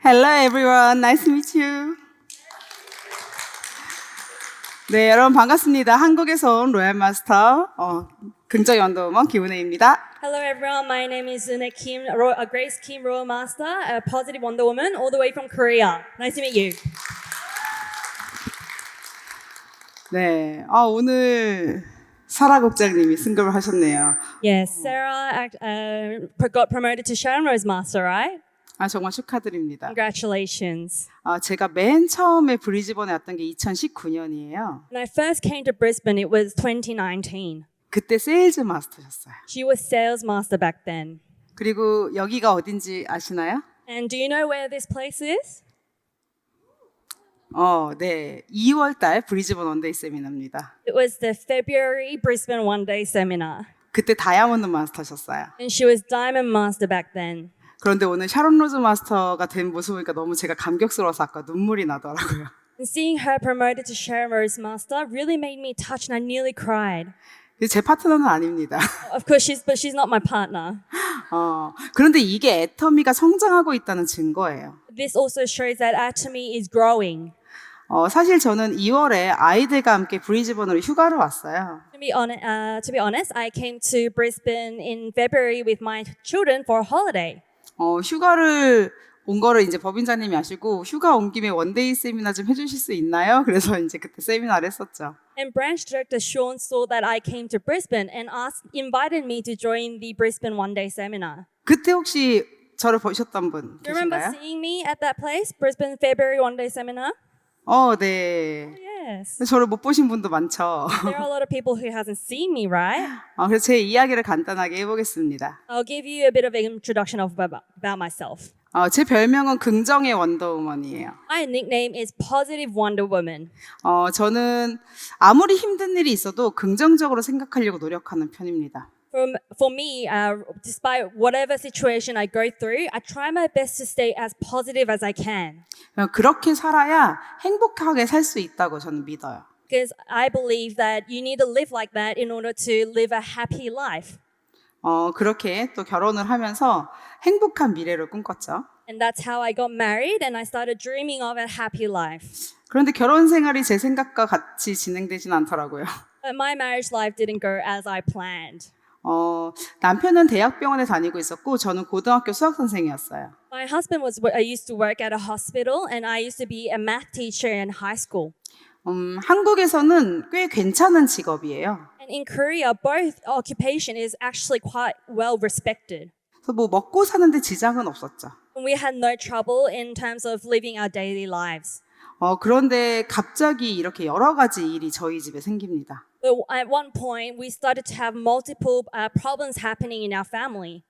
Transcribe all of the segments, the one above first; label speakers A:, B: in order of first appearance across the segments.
A: Hello everyone, nice to meet you. 네, 여러분 반갑습니다. 한국에서 온 로얄 마스터 긍정의 원더우먼 김은혜입니다.
B: Hello everyone, my name is Une Kim, Grace Kim Royal Master, a positive Wonder Woman, all the way from Korea. Nice to meet you.
A: 네, 오늘 사라 국장님이 승급을 하셨네요.
B: Yes, Sarah got promoted to Sharon Rose Master, right?
A: 정말 축하드립니다.
B: Congratulations.
A: 제가 맨 처음에 브리즈번에 왔던 게 2019년이에요.
B: When I first came to Brisbane, it was 2019.
A: 그때 세일즈 마스터셨어요.
B: She was sales master back then.
A: 그리고 여기가 어딘지 아시나요?
B: And do you know where this place is?
A: 네, 2월 달 브리즈번 원데이 세미나입니다.
B: It was the February Brisbane One Day Seminar.
A: 그때 다이아몬드 마스터셨어요.
B: And she was Diamond Master back then.
A: 그런데 오늘 샤론 로즈 마스터가 된 모습 보니까 너무 제가 감격스러워서 아까 눈물이 나더라고요.
B: And seeing her promoted to Sharon Rose Master really made me touched and I nearly cried.
A: 제 파트너는 아닙니다.
B: Of course, she's not my partner.
A: 그런데 이게 애터미가 성장하고 있다는 증거예요.
B: This also shows that Atomy is growing.
A: 사실 저는 2월에 아이들과 함께 브리즈번으로 휴가를 왔어요.
B: To be honest, I came to Brisbane in February with my children for a holiday.
A: 휴가를 온 거를 이제 법인자님이 아시고 휴가 온 김에 원데이 세미나 좀 해주실 수 있나요? 그래서 이제 그때 세미나를 했었죠.
B: And branch director Sean saw that I came to Brisbane and invited me to join the Brisbane One Day Seminar.
A: 그때 혹시 저를 보셨던 분
B: Do you remember
A: 계신가요?
B: seeing me at that place, Brisbane February One Day Seminar?
A: 네.
B: Yes.
A: 저를 못 보신 분도 많죠.
B: There are a lot of people who hasn't seen me, right?
A: 그래서 제 이야기를 간단하게 해보겠습니다.
B: I'll give you a bit of an introduction about myself.
A: 제 별명은 긍정의 원더우먼이에요.
B: My nickname is Positive Wonder Woman.
A: 저는 아무리 힘든 일이 있어도 긍정적으로 생각하려고 노력하는 편입니다.
B: For me, despite whatever situation I go through, I try my best to stay as positive as I can.
A: 그렇게 살아야 행복하게 살 수 있다고 저는 믿어요.
B: Because I believe that you need to live like that in order to live a happy life.
A: 그렇게 또 결혼을 하면서 행복한 미래를 꿈꿨죠.
B: And that's how I got married and I started dreaming of a happy life.
A: 그런데 결혼 생활이 제 생각과 같이 진행되진 않더라고요.
B: But my marriage life didn't go as I planned.
A: 남편은 대학병원에 다니고 있었고 저는 고등학교 수학 선생이었어요.
B: My husband used to work at a hospital and I used to be a math teacher in high school.
A: 한국에서는 꽤 괜찮은 직업이에요.
B: And in Korea, both occupation is actually quite well respected.
A: 그래서 뭐 먹고 사는데 지장은 없었죠.
B: And we had no trouble in terms of living our daily lives.
A: 그런데 갑자기 이렇게 여러 가지 일이 저희 집에 생깁니다.
B: But at one point, we started to have multiple problems happening in our family.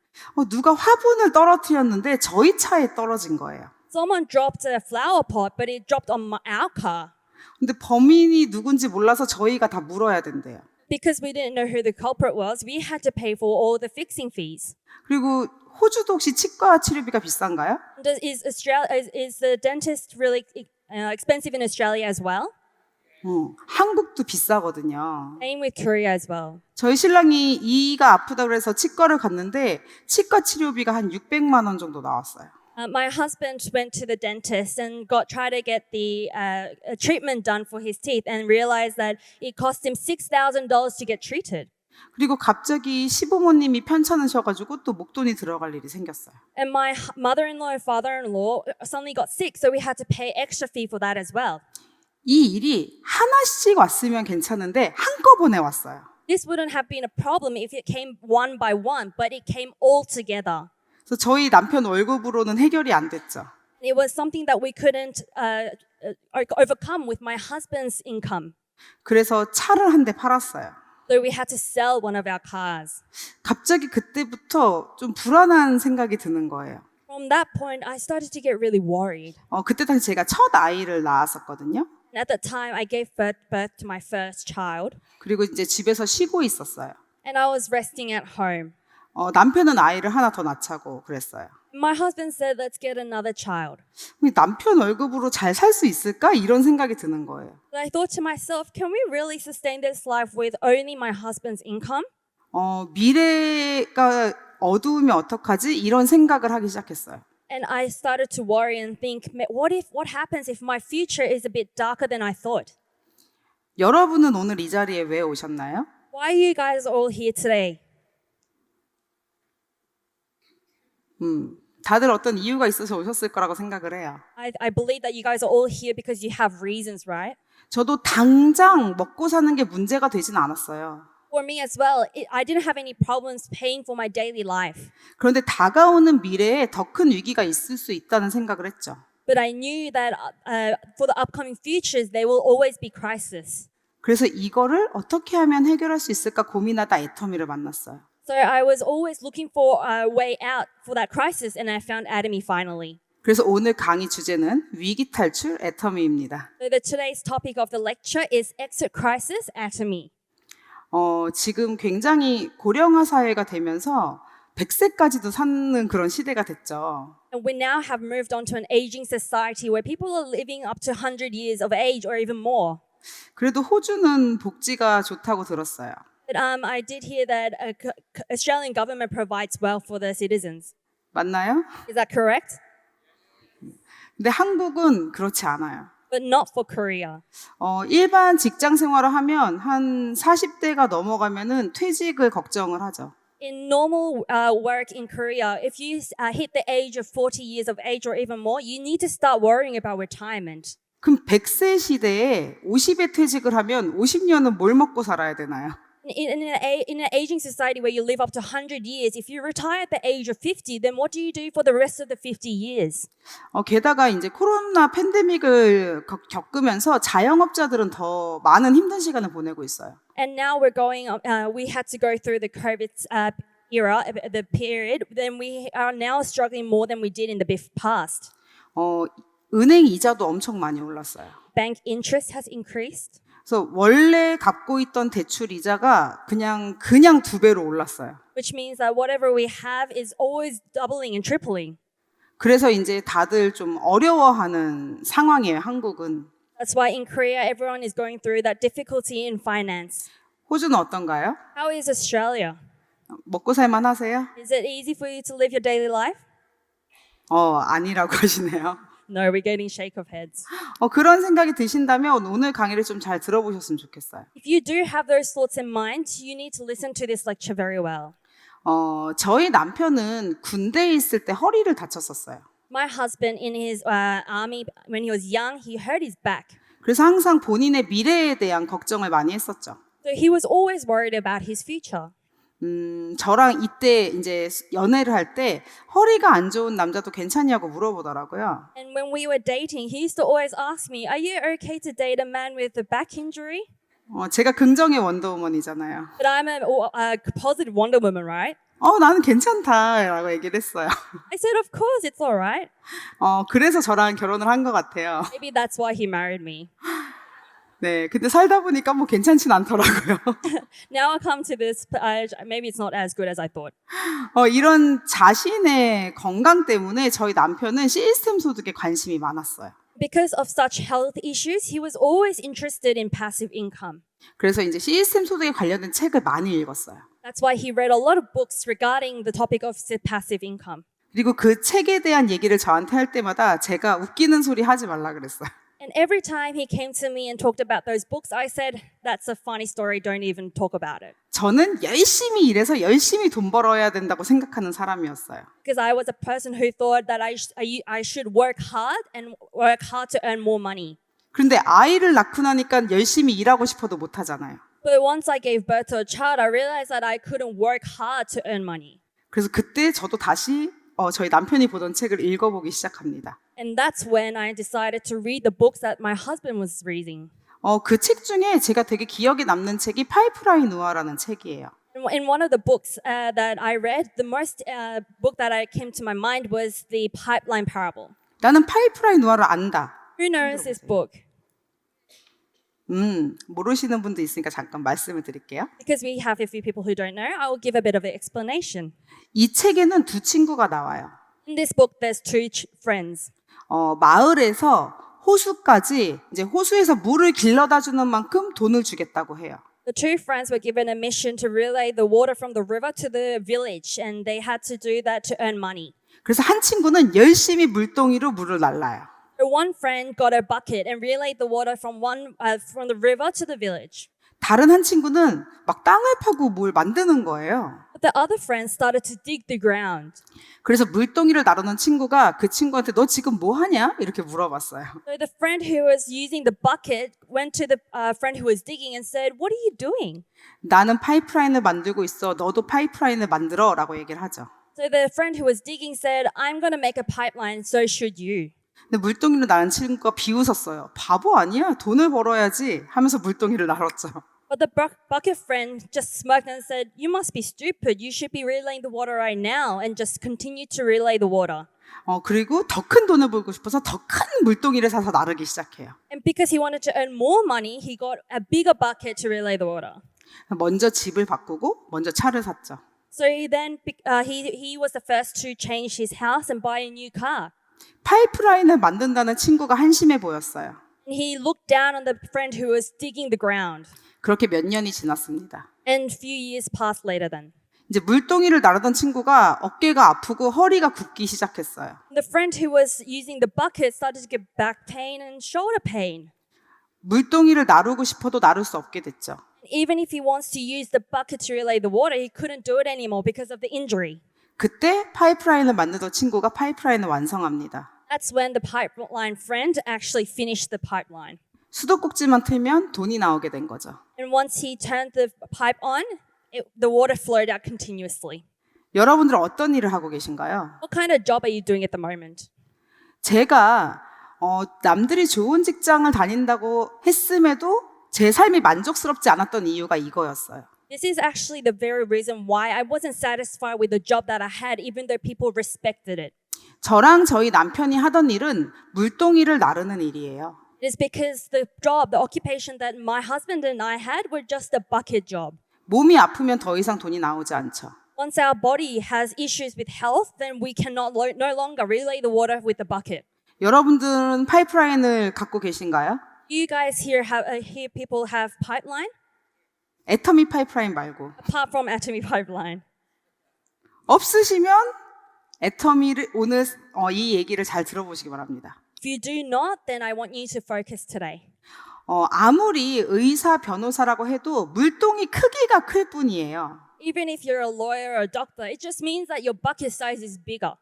A: 누가 화분을 떨어뜨렸는데 저희 차에 떨어진 거예요.
B: Someone dropped a flower pot, but it dropped on our car.
A: 근데 범인이 누군지 몰라서 저희가 다 물어야 된대요.
B: Because we didn't know who the culprit was, we had to pay for all the fixing fees.
A: 그리고 호주도 혹시 치과 치료비가 비싼가요?
B: Is the dentist really expensive in Australia as well?
A: 한국도 비싸거든요.
B: Same with Korea as well.
A: 저희 신랑이 이가 아프다 그래서 치과를 갔는데 치과 치료비가 한 600만 원 정도 나왔어요.
B: My husband went to the dentist and tried to get the treatment done for his teeth and realized that it cost him $6,000 to get treated.
A: 그리고 갑자기 시부모님이 편찮으셔가지고 또 목돈이 들어갈 일이 생겼어요.
B: And my mother-in-law and father-in-law suddenly got sick, so we had to pay extra fee for that as well.
A: 이 일이 하나씩 왔으면 괜찮은데 한꺼번에 왔어요.
B: This wouldn't have been a problem if it came one by one, but it came all together.
A: 그래서 저희 남편 월급으로는 해결이 안 됐죠.
B: It was something that we couldn't overcome with my husband's income.
A: 그래서 차를 한 대 팔았어요.
B: So we had to sell one of our cars.
A: 갑자기 그때부터 좀 불안한 생각이 드는 거예요.
B: From that point, I started to get really worried.
A: 그때 당시 제가 첫 아이를 낳았었거든요.
B: And at that time, I gave birth to my first child.
A: 그리고 이제 집에서 쉬고 있었어요.
B: And I was resting at home.
A: 남편은 아이를 하나 더 낳자고 그랬어요.
B: My husband said, let's get another child.
A: 남편 월급으로 잘 살 수 있을까? 이런 생각이 드는 거예요.
B: But I thought to myself, can we really sustain this life with only my husband's income?
A: 미래가 어두우면 어떡하지? 이런 생각을 하기 시작했어요.
B: And I started to worry and think, what happens if my future is a bit darker than I thought?
A: 여러분은 오늘 이 자리에 왜 오셨나요?
B: Why are you guys all here today?
A: 다들 어떤 이유가 있어서 오셨을 거라고 생각을 해요.
B: I believe that you guys are all here because you have reasons, right?
A: 저도 당장 먹고 사는 게 문제가 되진 않았어요.
B: For me as well, I didn't have any problems paying for my daily life.
A: 그런데 다가오는 미래에 더 큰 위기가 있을 수 있다는 생각을 했죠.
B: But I knew that for the upcoming futures, there will always be crisis.
A: 그래서 이거를 어떻게 하면 해결할 수 있을까 고민하다 애터미를 만났어요.
B: So I was always looking for a way out for that crisis, and I found Atomy finally.
A: 그래서 오늘 강의 주제는 위기 탈출 애터미입니다.
B: So today's topic of the lecture is Exit Crisis Atomy.
A: 지금 굉장히 고령화 사회가 되면서 100세까지도 사는 그런 시대가 됐죠.
B: And we now have moved on to an aging society where people are living up to 100 years of age or even more.
A: 그래도 호주는 복지가 좋다고 들었어요.
B: But I did hear that Australian government provides well for their citizens.
A: 맞나요?
B: Is that correct?
A: 근데 한국은 그렇지 않아요.
B: But not for Korea.
A: 일반 직장 생활을 하면 한 40대가 넘어가면은 퇴직을 걱정을 하죠.
B: In normal work in Korea, if you hit the age of 40 years of age or even more, you need to start worrying about retirement.
A: 그럼 100세 시대에 50에 퇴직을 하면 50년은 뭘 먹고 살아야 되나요?
B: In an aging society where you live up to 100 years, if you retire at the age of 50, then what do you do for the rest of the 50 years?
A: 게다가 이제 코로나 팬데믹을 겪으면서 자영업자들은 더 많은 힘든 시간을 보내고 있어요.
B: And now we had to go through the COVID era, the period, then we are now struggling more than we did in the past.
A: 은행 이자도 엄청 많이 올랐어요.
B: Bank interest has increased.
A: 그래서 원래 갚고 있던 대출 이자가 그냥 2배로 올랐어요.
B: Which means that whatever we have is always doubling and tripling.
A: 그래서 이제 다들 좀 어려워하는 상황이에요, 한국은.
B: That's why in Korea everyone is going through that difficulty in finance.
A: 호주는 어떤가요?
B: How is Australia?
A: 먹고 살만 하세요?
B: Is it easy for you to live your daily life?
A: 아니라고 하시네요.
B: No, we're getting shake of heads.
A: 그런 생각이 드신다면 오늘 강의를 좀 잘 들어보셨으면 좋겠어요.
B: If you do have those thoughts in mind, you need to listen to this lecture very well.
A: 저희 남편은 군대에 있을 때 허리를 다쳤었어요.
B: My husband in his army, when he was young, he hurt his back.
A: 그래서 항상 본인의 미래에 대한 걱정을 많이 했었죠.
B: So he was always worried about his future.
A: 저랑 이때 이제 연애를 할 때 허리가 안 좋은 남자도 괜찮냐고 물어보더라고요.
B: And when we were dating, he used to always ask me, "Are you okay to date a man with a back injury?"
A: 제가 긍정의 원더우먼이잖아요.
B: But I'm a positive Wonder Woman, right?
A: 나는 괜찮다라고 얘기를 했어요.
B: I said, "Of course, it's all right."
A: 그래서 저랑 결혼을 한 것 같아요.
B: Maybe that's why he married me.
A: 네, 근데 살다 보니까 뭐 괜찮진 않더라고요.
B: Now I come to this, maybe it's not as good as I thought.
A: 이런 자신의 건강 때문에 저희 남편은 시스템 소득에 관심이 많았어요.
B: Because of such health issues, he was always interested in passive income.
A: 그래서 이제 시스템 소득에 관련된 책을 많이 읽었어요.
B: That's why he read a lot of books regarding the topic of passive income.
A: 그리고 그 책에 대한 얘기를 저한테 할 때마다 제가 웃기는 소리 하지 말라 그랬어요.
B: And every time he came to me and talked about those books, I said, "That's a funny story. Don't even talk about it."
A: 저는 열심히 일해서 열심히 돈 벌어야 된다고 생각하는 사람이었어요.
B: Because I was a person who thought that I should work hard and work hard to earn more money.
A: 그런데 아이를 낳고 나니까 열심히 일하고 싶어도 못 하잖아요.
B: But once I gave birth to a child, I realized that I couldn't work hard to earn money.
A: 그래서 그때 저도 다시 저희 남편이 보던 책을 읽어보기 시작합니다.
B: And that's when I decided to read the books that my husband was reading.
A: 그 책 중에 제가 되게 기억에 남는 책이 파이프라인 우아라는 책이에요.
B: In one of the books that I read, the most book that came to my mind was the Pipeline Parable.
A: 나는 파이프라인 우아를 안다.
B: Who knows this book?
A: 모르시는 분도 있으니까 잠깐 말씀을 드릴게요.
B: Because we have a few people who don't know, I will give a bit of an explanation.
A: 이 책에는 두 친구가 나와요.
B: In this book, there's two friends.
A: 마을에서 호수까지 이제 호수에서 물을 길러다 주는 만큼 돈을 주겠다고 해요.
B: The two friends were given a mission to relay the water from the river to the village, and they had to do that to earn money.
A: 그래서 한 친구는 열심히 물동이로 물을 날라요.
B: So one friend got a bucket and relayed the water from the river to the village.
A: 다른 한 친구는 막 땅을 파고 뭘 만드는 거예요.
B: But the other friend started to dig the ground.
A: 그래서 물동이를 나르는 친구가 그 친구한테 너 지금 뭐 하냐? 이렇게 물어봤어요.
B: So the friend who was using the bucket went to the friend who was digging and said, "What are you doing?"
A: 나는 파이프라인을 만들고 있어. 너도 파이프라인을 만들어. 라고 얘기를 하죠.
B: So the friend who was digging said, "I'm going to make a pipeline, so should you."
A: 근데 물동이를 나른 친구가 비웃었어요. 바보 아니야? 돈을 벌어야지 하면서 물동이를 나눴죠.
B: But the bucket friend just smirked and said, "You must be stupid. You should be relaying the water right now and just continue to relay the water."
A: 그리고 더 큰 돈을 벌고 싶어서 더 큰 물동이를 사서 나르기 시작해요.
B: And because he wanted to earn more money, he got a bigger bucket to relay the water.
A: 먼저 집을 바꾸고 먼저 차를 샀죠.
B: So then he was the first to change his house and buy a new car.
A: 파이프라인을 만든다는 친구가 한심해 보였어요.
B: And he looked down on the friend who was digging the ground.
A: 그렇게 몇 년이 지났습니다.
B: And a few years passed later then.
A: 이제 물동이를 나르던 친구가 어깨가 아프고 허리가 굽기 시작했어요.
B: The friend who was using the bucket started to get back pain and shoulder pain.
A: 물동이를 나르고 싶어도 나를 수 없게 됐죠.
B: Even if he wants to use the bucket to relay the water, he couldn't do it anymore because of the injury.
A: 그때 파이프라인을 만들던 친구가 파이프라인을 완성합니다.
B: That's when the pipeline friend actually finished the pipeline.
A: 수도꼭지만 틀면 돈이 나오게 된 거죠.
B: And once he turned the pipe on, the water flowed out continuously.
A: 여러분들은 어떤 일을 하고 계신가요?
B: What kind of job are you doing at the moment?
A: 제가 남들이 좋은 직장을 다닌다고 했음에도 제 삶이 만족스럽지 않았던 이유가 이거였어요.
B: This is actually the very reason why I wasn't satisfied with the job that I had, even though people respected it.
A: 저랑 저희 남편이 하던 일은 물동이를 나르는 일이에요.
B: It is because the occupation that my husband and I had were just a bucket job.
A: 몸이 아프면 더 이상 돈이 나오지 않죠.
B: Once our body has issues with health, then we cannot no longer relay the water with the bucket.
A: 여러분들은 파이프라인을 갖고 계신가요?
B: Do you guys here people have pipeline?
A: 애터미 파이프라인 말고.
B: Apart from atomy pipeline.
A: 없으시면 애터미를 오늘 이 얘기를 잘 들어보시기 바랍니다.
B: If you do not, then I want you to focus today.
A: 아무리 의사, 변호사라고 해도 물동이 크기가 클 뿐이에요.
B: Even if you're a lawyer or a doctor, it just means that your bucket size is bigger.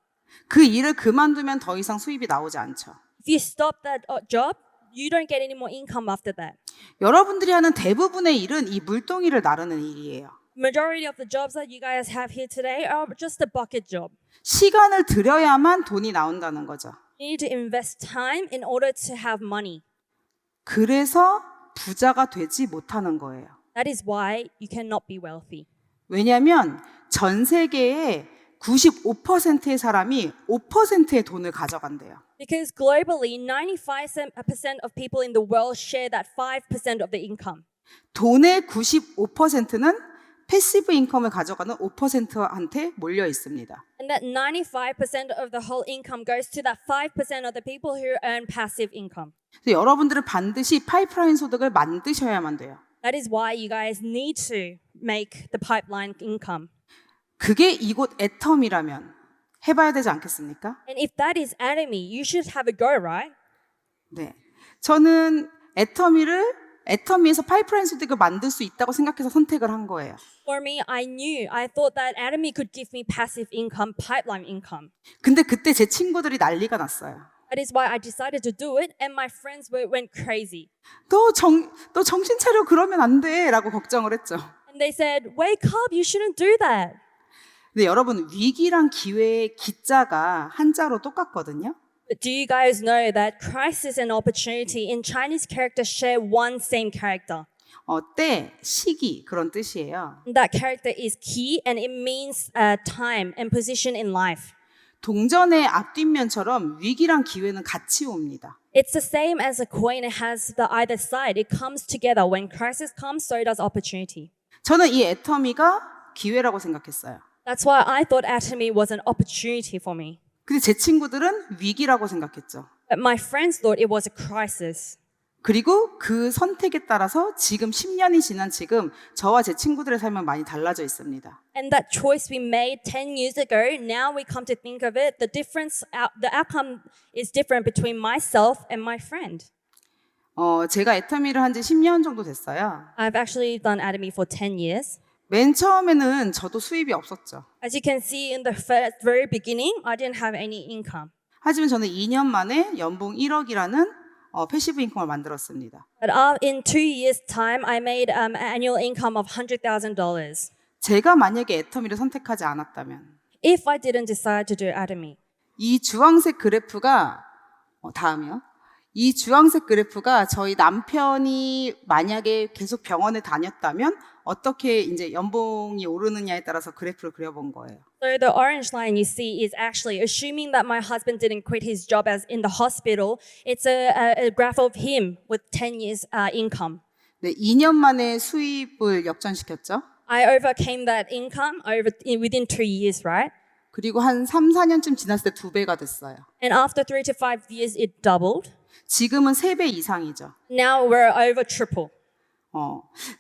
A: 그 일을 그만두면 더 이상 수입이 나오지 않죠.
B: If you stop that job, you don't get any more income after that.
A: 여러분들이 하는 대부분의 일은 이 물동이를 나르는 일이에요.
B: Majority of the jobs that you guys have here today are just a bucket job.
A: 시간을 들여야만 돈이 나온다는 거죠.
B: You need to invest time in order to have money.
A: 그래서 부자가 되지 못하는 거예요.
B: That is why you cannot be wealthy.
A: 왜냐하면 전 세계의 95%의 사람이 5%의 돈을 가져간대요.
B: Because globally, 95% of people in the world share that 5% of the income.
A: 돈의 95%는 패시브 인컴을 가져가는 5%한테 몰려 있습니다.
B: And that 95% of the whole income goes to that 5% of the people who earn passive income.
A: 그래서 여러분들은 반드시 파이프라인 소득을 만드셔야만 돼요.
B: That is why you guys need to make the pipeline income.
A: 그게 이곳 애텀이라면 해봐야 되지 않겠습니까?
B: And if that is atomy, you should have a go, right?
A: 네, 저는 애터미에서 파이프라인 소득을 만들 수 있다고 생각해서 선택을 한 거예요.
B: For me, I thought that atomy could give me passive income, pipeline income.
A: 근데 그때 제 친구들이 난리가 났어요.
B: That is why I decided to do it, and my friends went crazy.
A: 너 정신 차려 그러면 안 돼 라고 걱정을 했죠.
B: And they said, "Wake up, you shouldn't do that."
A: 근데 여러분 위기랑 기회의 기자가 한자로 똑같거든요.
B: But do you guys know that crisis and opportunity in Chinese characters share one same character?
A: 때, 시기 그런 뜻이에요.
B: And that character is ki, and it means time and position in life.
A: 동전의 앞뒷면처럼 위기랑 기회는 같이 옵니다.
B: It's the same as a coin. It has the either side. It comes together. When crisis comes, so does opportunity.
A: 저는 이 애터미가 기회라고 생각했어요.
B: That's why I thought atomy was an opportunity for me.
A: 근데 제 친구들은 위기라고 생각했죠.
B: But my friends thought it was a crisis.
A: 그리고 그 선택에 따라서 지금 10년이 지난 지금 저와 제 친구들의 삶은 많이 달라져 있습니다.
B: And that choice we made 10 years ago, now we come to think of it, the outcome is different between myself and my friend.
A: 제가 애터미를 한 지 10년 정도 됐어요.
B: I've actually done Atomy for 10 years.
A: 맨 처음에는 저도 수입이 없었죠.
B: As you can see in the very beginning, I didn't have any income.
A: 하지만 저는 2년 만에 연봉 1억이라는 패시브 인컴을 만들었습니다.
B: But in 2 years' time, I made an annual income of $100,000.
A: 제가 만약에 애터미를 선택하지 않았다면
B: If I didn't decide to do Atomy.
A: 이 주황색 그래프가 다음이요. 이 주황색 그래프가 저희 남편이 만약에 계속 병원에 다녔다면 어떻게 이제 연봉이 오르느냐에 따라서 그래프를 그려본 거예요.
B: So the orange line you see is actually assuming that my husband didn't quit his job as in the hospital. It's a graph of him with 10 years income.
A: 네, 2년 만에 수입을 역전시켰죠.
B: I overcame that income within 2 years, right?
A: 그리고 한 3, 4년쯤 지났을 때 2배가 됐어요.
B: And after 3 to 5 years, it doubled.
A: 지금은 3배 이상이죠.
B: Now we're over triple.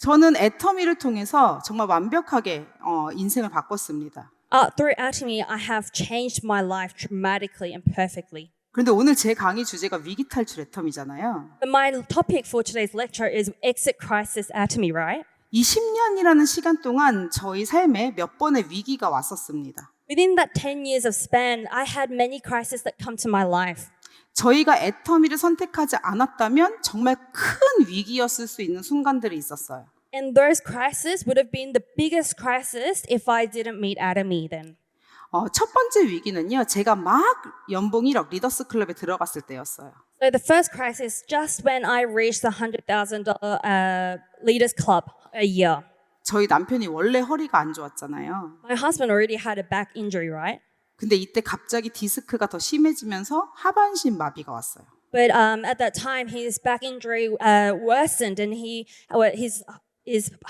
A: 저는 애터미를 통해서 정말 완벽하게 인생을 바꿨습니다.
B: Through Atomy, I have changed my life dramatically and perfectly.
A: 그런데 오늘 제 강의 주제가 위기 탈출 애터미잖아요.
B: But my topic for today's lecture is exit crisis Atomy, right?
A: 이 10년이라는 시간 동안 저희 삶에 몇 번의 위기가 왔었습니다.
B: Within that 10 years of span, I had many crises that come to my life.
A: 저희가 애터미를 선택하지 않았다면 정말 큰 위기였을 수 있는 순간들이 있었어요.
B: And those crises would have been the biggest crisis if I didn't meet Atomy then.
A: 첫 번째 위기는요, 제가 막 연봉 1억 리더스 클럽에 들어갔을 때였어요.
B: So the first crisis, just when I reached the $100,000 Leaders Club a year.
A: 저희 남편이 원래 허리가 안 좋았잖아요.
B: My husband already had a back injury, right?
A: 근데 이때 갑자기 디스크가 더 심해지면서 하반신 마비가 왔어요.
B: But at that time, his back injury worsened, and his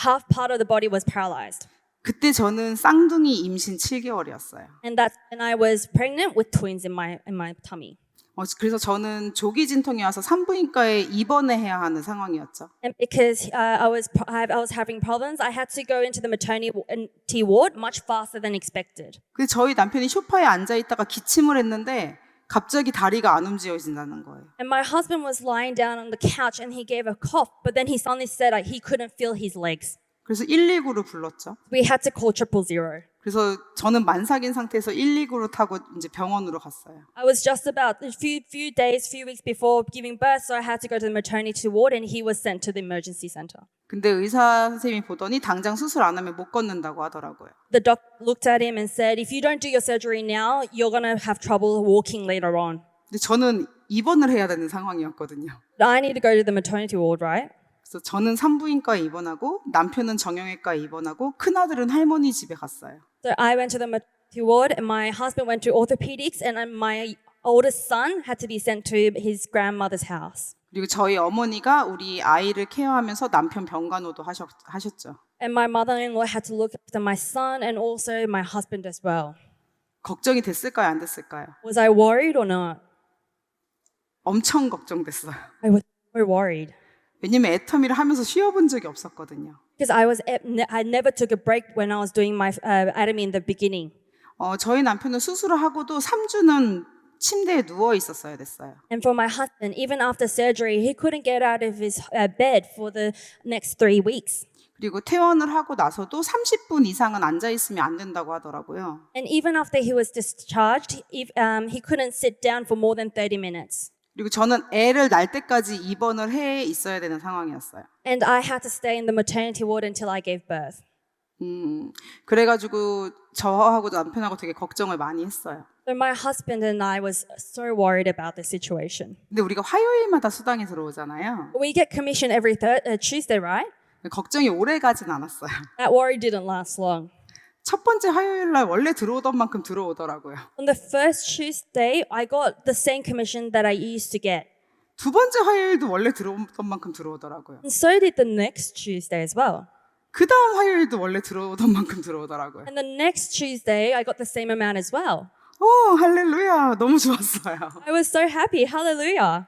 B: half part of the body was paralyzed.
A: 그때 저는 쌍둥이 임신 7개월이었어요.
B: And that's when I was pregnant with twins in my tummy.
A: 그래서 저는 조기 진통이 와서 산부인과에 입원해야 하는 상황이었죠.
B: And because I was having problems, I had to go into the maternity ward much faster than expected.
A: 그래서 저희 남편이 소파에 앉아 있다가 기침을 했는데 갑자기 다리가 안 움직여진다는 거예요.
B: And my husband was lying down on the couch and he gave a cough, but then he suddenly said he couldn't feel his legs.
A: 그래서 119를 불렀죠.
B: We had to call 000.
A: 그래서 저는 만삭인 상태에서 119를 타고 이제 병원으로 갔어요.
B: I was just about a few weeks before giving birth, so I had to go to the maternity ward, and he was sent to the emergency center.
A: 근데 의사 선생님이 보더니 당장 수술 안 하면 못 걷는다고 하더라고요.
B: The doctor looked at him and said, "If you don't do your surgery now, you're gonna have trouble walking later on."
A: 근데 저는 입원을 해야 되는 상황이었거든요.
B: But I need to go to the maternity ward, right?
A: 그래서 저는 산부인과에 입원하고 남편은 정형외과에 입원하고 큰아들은 할머니 집에 갔어요.
B: So I went to the maternity ward, and my husband went to orthopedics, and my oldest son had to be sent to his grandmother's house.
A: 그리고 저희 어머니가 우리 아이를 케어하면서 남편 병간호도 하셨죠.
B: And my mother-in-law had to look after my son and also my husband as well.
A: 걱정이 됐을까요? 안 됐을까요?
B: Was I worried or not?
A: 엄청 걱정됐어요.
B: I was so worried.
A: 왜냐면 애터미를 하면서 쉬어본 적이 없었거든요.
B: Because I never took a break when I was doing my Atomy in the beginning.
A: 저희 남편은 수술을 하고도 3주는 침대에 누워 있었어야 됐어요.
B: And for my husband, even after surgery, he couldn't get out of his bed for the next 3 weeks.
A: 그리고 퇴원을 하고 나서도 30분 이상은 앉아 있으면 안 된다고 하더라고요.
B: And even after he was discharged, he couldn't sit down for more than 30 minutes.
A: 그리고 저는 애를 낳을 때까지 입원을 해 있어야 되는 상황이었어요.
B: And I had to stay in the maternity ward until I gave birth.
A: 그래가지고 저하고 남편하고 되게 걱정을 많이 했어요.
B: So my husband and I was so worried about the situation.
A: 근데 우리가 화요일마다 수당이 들어오잖아요.
B: We get commission every Tuesday, right?
A: 걱정이 오래 가진 않았어요.
B: That worry didn't last long.
A: 첫 번째 화요일 날 원래 들어오던 만큼 들어오더라고요.
B: On the first Tuesday, I got the same commission that I used to get.
A: 두 번째 화요일도 원래 들어오던 만큼 들어오더라고요.
B: And so did the next Tuesday as well.
A: 그 다음 화요일도 원래 들어오던 만큼 들어오더라고요.
B: And the next Tuesday, I got the same amount as well.
A: 할렐루야. 너무 좋았어요.
B: I was so happy. Hallelujah.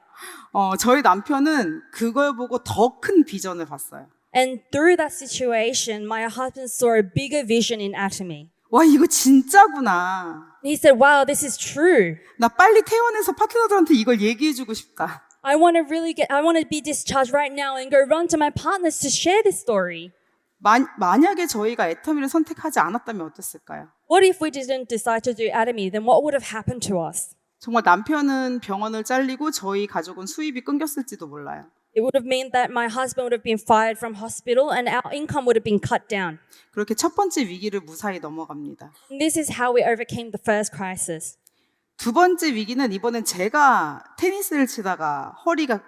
A: 저희 남편은 그걸 보고 더 큰 비전을 봤어요.
B: And through that situation, my husband saw a bigger vision in Atomy.
A: 와, 이거 진짜구나.
B: He said, wow, this is true.
A: 나 빨리 퇴원해서 파트너들한테 이걸 얘기해주고 싶다.
B: I want to be discharged right now and go run to my partners to share this story.
A: 만약에 저희가 애터미를 선택하지 않았다면 어땠을까요?
B: What if we didn't decide to do Atomy? Then what would have happened to us?
A: 정말 남편은 병원을 잘리고 저희 가족은 수입이 끊겼을지도 몰라요.
B: It would have meant that my husband would have been fired from hospital and our income would have been cut down.
A: 그렇게 첫 번째 위기를 무사히 넘어갑니다.
B: And this is how we overcame the first crisis.
A: 두 번째 위기는 이번엔 제가 테니스를 치다가 허리가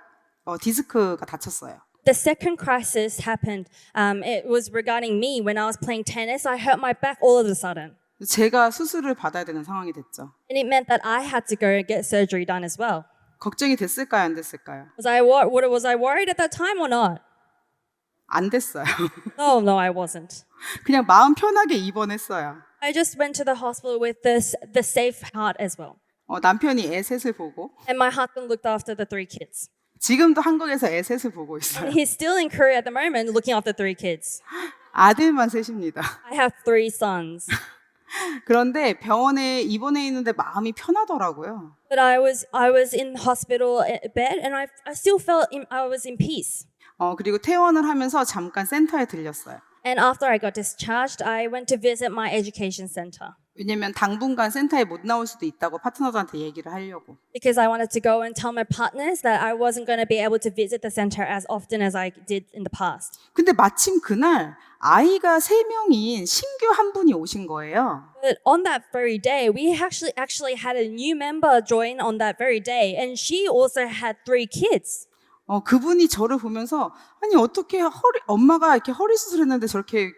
A: 디스크가 다쳤어요.
B: The second crisis happened. It was regarding me when I was playing tennis. I hurt my back all of a sudden.
A: 제가 수술을 받아야 되는 상황이 됐죠.
B: And it meant that I had to go and get surgery done as well.
A: 걱정이 됐을까요, 안 됐을까요?
B: Was I worried at that time or not?
A: 안 됐어요.
B: No, I wasn't.
A: 그냥 마음 편하게 입원했어요.
B: I just went to the hospital with the safe heart as well.
A: 남편이 애 셋을 보고
B: And my husband looked after the 3 kids.
A: 지금도 한국에서 애 셋을 보고 있어요.
B: And he's still in Korea at the moment looking after 3 kids.
A: 아들만 셋입니다.
B: I have 3 sons.
A: 그런데 병원에 입원해 있는데 마음이 편하더라고요.
B: But I was in hospital bed and I still felt I was in peace.
A: 그리고 퇴원을 하면서 잠깐 센터에 들렸어요.
B: And after I got discharged, I went to visit my education center.
A: 왜냐면 당분간 센터에 못 나올 수도 있다고 파트너들한테 얘기를 하려고.
B: Because I wanted to go and tell my partners that I wasn't going to be able to visit the center as often as I did in the past.
A: 근데 마침 그날 아이가 3명인 신규 한 분이 오신 거예요.
B: But on that very day, we actually had a new member join on that very day, and she also had 3 kids.
A: 그분이 저를 보면서 아니 어떻게 엄마가 이렇게 허리 수술했는데 저렇게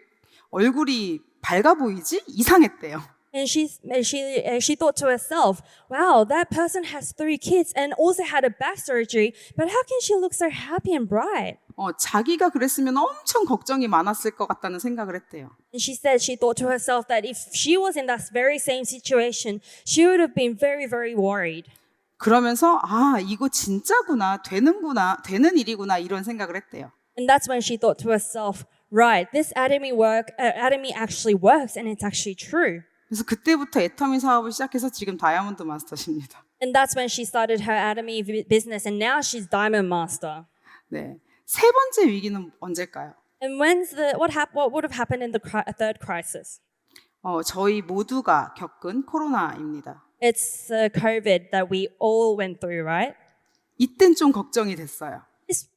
A: 얼굴이 밝아 보이지? 이상했대요.
B: And she thought to herself, wow, that person has 3 kids and also had a back surgery, but how can she look so happy and bright?
A: 자기가 그랬으면 엄청 걱정이 많았을 것 같다는 생각을 했대요.
B: And she said she thought to herself that if she was in that very same situation, she would have been very, very worried.
A: 그러면서 이거 진짜구나, 되는 일이구나 이런 생각을 했대요.
B: And that's when she thought to herself, right, this Atomy actually works and it's actually true.
A: 그래서 그때부터 애터미 사업을 시작해서 지금 다이아몬드 마스터십니다.
B: And that's when she started her Atomy business and now she's Diamond Master.
A: 네, 세 번째 위기는 언제일까요?
B: And what would have happened in the third crisis?
A: 저희 모두가 겪은 코로나입니다.
B: It's COVID that we all went through, right?
A: 이땐 좀 걱정이 됐어요.
B: This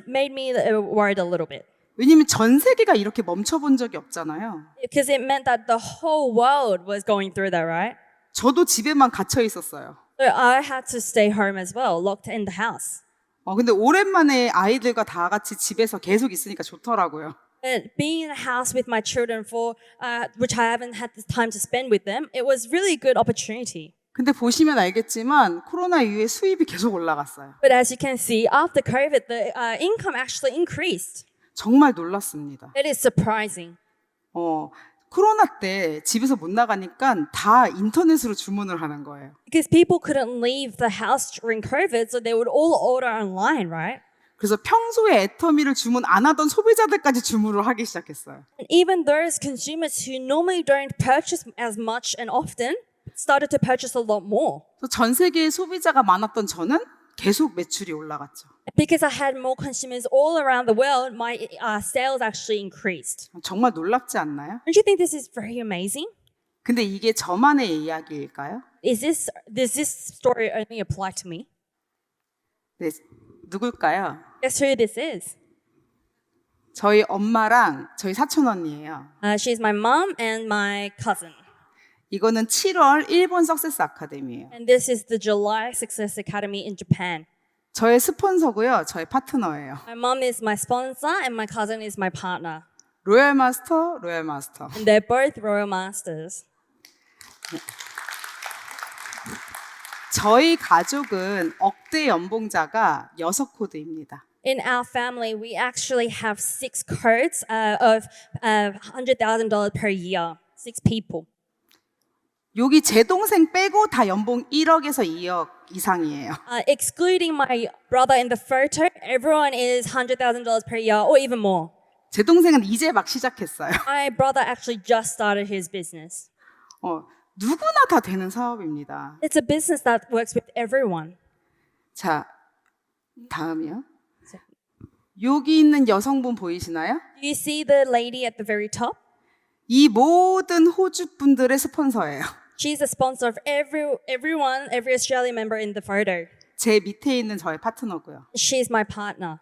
B: made me worried a little bit.
A: 왜냐면 전 세계가 이렇게 멈춰본 적이 없잖아요.
B: Because it meant that the whole world was going through that, right?
A: 저도 집에만 갇혀 있었어요.
B: So I had to stay home as well, locked in the house.
A: 근데 오랜만에 아이들과 다 같이 집에서 계속 있으니까 좋더라고요.
B: But being in a house with my children which I haven't had the time to spend with them, it was really a good opportunity.
A: 근데 보시면 알겠지만 코로나 이후에 수입이 계속 올라갔어요.
B: But as you can see, after COVID, the income actually increased.
A: 정말 놀랐습니다.
B: It is surprising.
A: 코로나 때 집에서 못 나가니까 다 인터넷으로 주문을 하는 거예요.
B: Because people couldn't leave the house during COVID, so they would all order online, right?
A: 그래서 평소에 애터미를 주문 안 하던 소비자들까지 주문을 하기 시작했어요.
B: And even those consumers who normally don't purchase as much and often started to purchase a lot more.
A: 그래서 전 세계에 소비자가 많았던 저는 계속 매출이 올라갔죠.
B: Because I had more consumers all around the world, my sales actually increased.
A: 정말 놀랍지 않나요?
B: Don't you think this is very amazing?
A: 근데 이게 저만의 이야기일까요?
B: Does this story only apply to me?
A: 네, 누굴까요?
B: Guess who this is?
A: 저희 엄마랑 저희 사촌 언니예요.
B: She's my mom and my cousin.
A: 이거는 7월 일본 석세스 아카데미예요.
B: And this is the July Success Academy in Japan.
A: 저의 스폰서고요. 저의 파트너예요.
B: My mom is my sponsor and my cousin is my partner.
A: 로얄 마스터, 로얄 마스터.
B: And they're both Royal Masters.
A: 저희 가족은 억대 연봉자가 6코드입니다.
B: In our family, we actually have 6 codes of $100,000 per year. 6 people.
A: 여기 제 동생 빼고 다 연봉 1억에서 2억 이상이에요.
B: Excluding my brother in the photo, everyone is $100,000 per year or even more.
A: 제 동생은 이제 막 시작했어요.
B: My brother actually just started his business.
A: 누구나 다 되는 사업입니다.
B: It's a business that works with everyone.
A: 자, 다음이요. 여기 있는 여성분 보이시나요?
B: Do you see the lady at the very top?
A: 이 모든 호주 분들의 스폰서예요.
B: She's a sponsor of every Australian member in the photo.
A: 제 밑에 있는 저의 파트너고요.
B: She's my partner.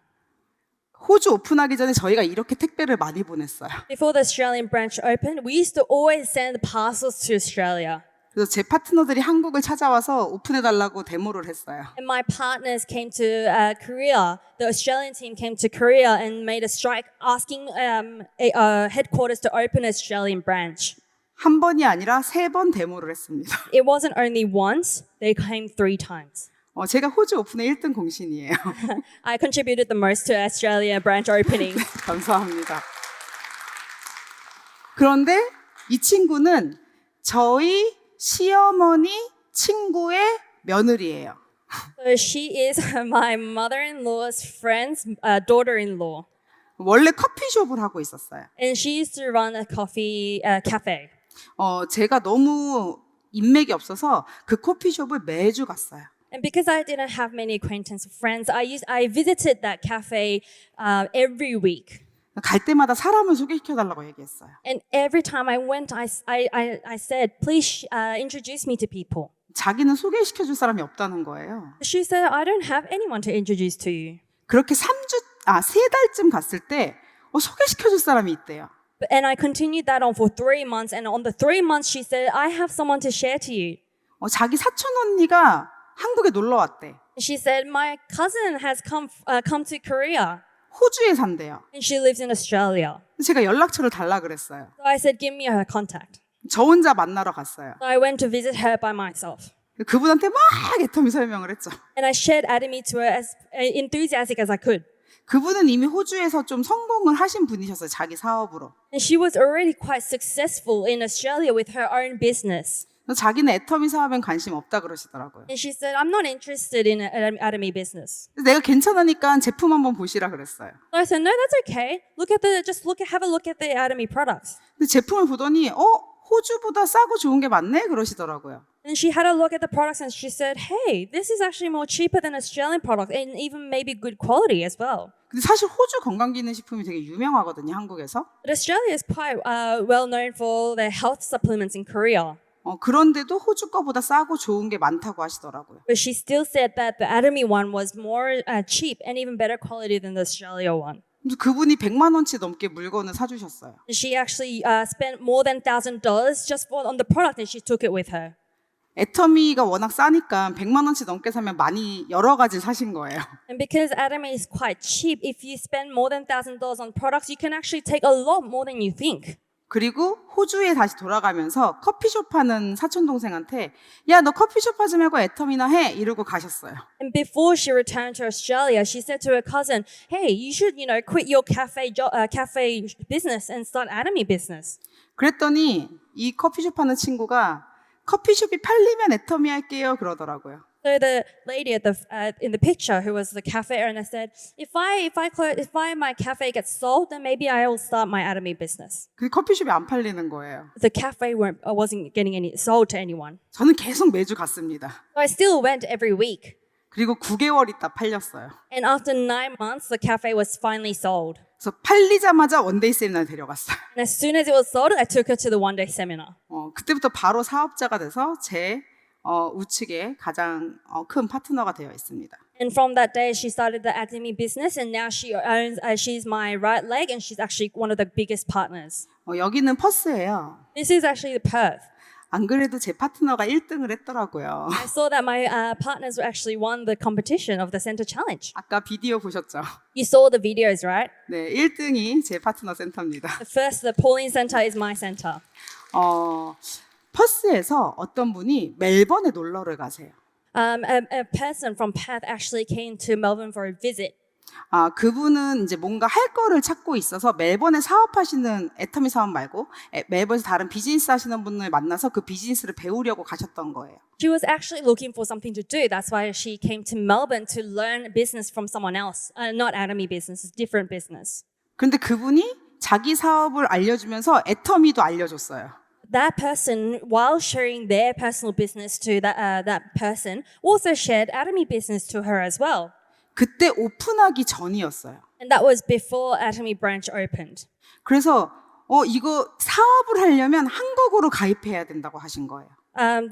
A: 호주 오픈하기 전에 저희가 이렇게 택배를 많이 보냈어요.
B: Before the Australian branch opened, we used to always send parcels to Australia.
A: 그래서 제 파트너들이 한국을 찾아와서 오픈해달라고 데모를 했어요.
B: And my partners came to Korea. The Australian team came to Korea and made a strike asking headquarters to open an Australian branch.
A: 한 번이 아니라 3번 데모를 했습니다.
B: It wasn't only once, they came 3 times.
A: 제가 호주 오픈의 1등 공신이에요.
B: I contributed the most to Australia branch opening.
A: 감사합니다. 그런데 이 친구는 저희 시어머니 친구의 며느리예요.
B: So she is my mother-in-law's friend's daughter-in-law.
A: 원래 커피숍을 하고 있었어요.
B: And she used to run a coffee cafe.
A: 제가 너무 인맥이 없어서 그 커피숍을 매주 갔어요.
B: And because I didn't have many acquaintance friends, I visited that cafe every week.
A: 갈 때마다 사람을 소개시켜달라고 얘기했어요.
B: And every time I went, I said, please introduce me to people.
A: 자기는 소개시켜줄 사람이 없다는 거예요.
B: She said, I don't have anyone to introduce to you.
A: 그렇게 3달쯤 갔을 때 소개시켜줄 사람이 있대요.
B: And I continued that on for 3 months. And on the 3 months, she said, I have someone to share to you.
A: 자기 사촌 언니가 한국에 놀러 왔대.
B: She said, my cousin has come to Korea.
A: 호주에 산대요.
B: And she lives in Australia.
A: 제가 연락처를 달라 그랬어요.
B: So I said, give me her contact.
A: 저 혼자 만나러 갔어요.
B: So I went to visit her by myself.
A: 그분한테 막 애터미 설명을 했죠.
B: And I shared Atomy to her as enthusiastic as I could.
A: 그분은 이미 호주에서 좀 성공을 하신 분이셨어요. 자기 사업으로.
B: And she was already quite successful in Australia with her own business.
A: 자기는 애터미 사업엔 관심 없다 그러시더라고요.
B: And she said, I'm not interested in Atomy business.
A: 내가 괜찮으니까 제품 한번 보시라 그랬어요.
B: So I said, no, that's okay. Have a look at the Atomy products.
A: 근데 제품을 보더니 호주보다 싸고 좋은 게 많네 그러시더라고요.
B: And she had a look at the products and she said, hey, this is actually more cheaper than Australian products and even maybe good quality as well.
A: 근데 사실 호주 건강기능식품이 되게 유명하거든요, 한국에서.
B: But Australia is quite well known for their health supplements in Korea.
A: 그런데도 호주 거보다 싸고 좋은 게 많다고 하시더라고요.
B: But she still said that the Atomy one was more cheap and even better quality than the Australia one.
A: 그래서 그분이 100만 원치 넘게 물건을 사주셨어요.
B: And she actually spent more than $1,000 just on the product and she took it with her.
A: 애터미가 워낙 싸니까 100만 원치 넘게 사면 많이 여러 가지 사신 거예요.
B: And because Atomy is quite cheap, if you spend more than $1,000 on products, you can actually take a lot more than you think.
A: 그리고 호주에 다시 돌아가면서 커피숍 하는 사촌 동생한테 야, 너 커피숍 하지 말고 애터미나 해 이러고 가셨어요.
B: And before she returned to Australia, she said to her cousin, "Hey, you should, quit your cafe business and start Atomy business."
A: 그랬더니 이 커피숍 하는 친구가 커피숍이 팔리면 애터미 할게요 그러더라고요.
B: So the lady in the picture, who was the cafe owner, said, "If my cafe gets sold, then maybe I will start my Atomy business."
A: 그 커피숍이 안 팔리는 거예요.
B: The cafe wasn't getting sold to anyone.
A: 저는 계속 매주 갔습니다.
B: So I still went every week.
A: 그리고 9개월 있다 팔렸어요.
B: And after 9 months, the cafe was finally sold.
A: 그래서 팔리자마자 원데이 세미나를 데려갔어요.
B: And as soon as it was sold, I took her to the one-day seminar.
A: 그때부터 바로 사업자가 돼서 제 우측에 가장 큰 파트너가 되어 있습니다.
B: And from that day, she started the Atomy business, and now she's my right leg, and she's actually one of the biggest partners.
A: 여기는 퍼스예요.
B: This is actually the Perth.
A: 안 그래도 제 파트너가 1등을 했더라고요.
B: I saw that my partners actually won the competition of the Center Challenge.
A: 아까 비디오 보셨죠?
B: You saw the videos, right?
A: 네, 1등이 제 파트너 센터입니다.
B: The Pauline Center is my center.
A: 퍼스에서 어떤 분이 멜번에 놀러를 가세요.
B: A person from Perth actually came to Melbourne for a visit.
A: 그분은 이제 뭔가 할 거를 찾고 있어서 멜번에 사업하시는 애터미 사업 말고 멜번에서 다른 비즈니스 하시는 분을 만나서 그 비즈니스를 배우려고 가셨던 거예요.
B: She was actually looking for something to do. That's why she came to Melbourne to learn business from someone else. Not Atomy business, it's different business.
A: 그런데 그분이 자기 사업을 알려주면서 애터미도 알려줬어요.
B: That person, while sharing their personal business to that person, also shared Atomy business to her as well.
A: 그때 오픈하기 전이었어요.
B: And that was before Atomy branch opened.
A: 그래서 이거 사업을 하려면 한국으로 가입해야 된다고 하신 거예요.
B: In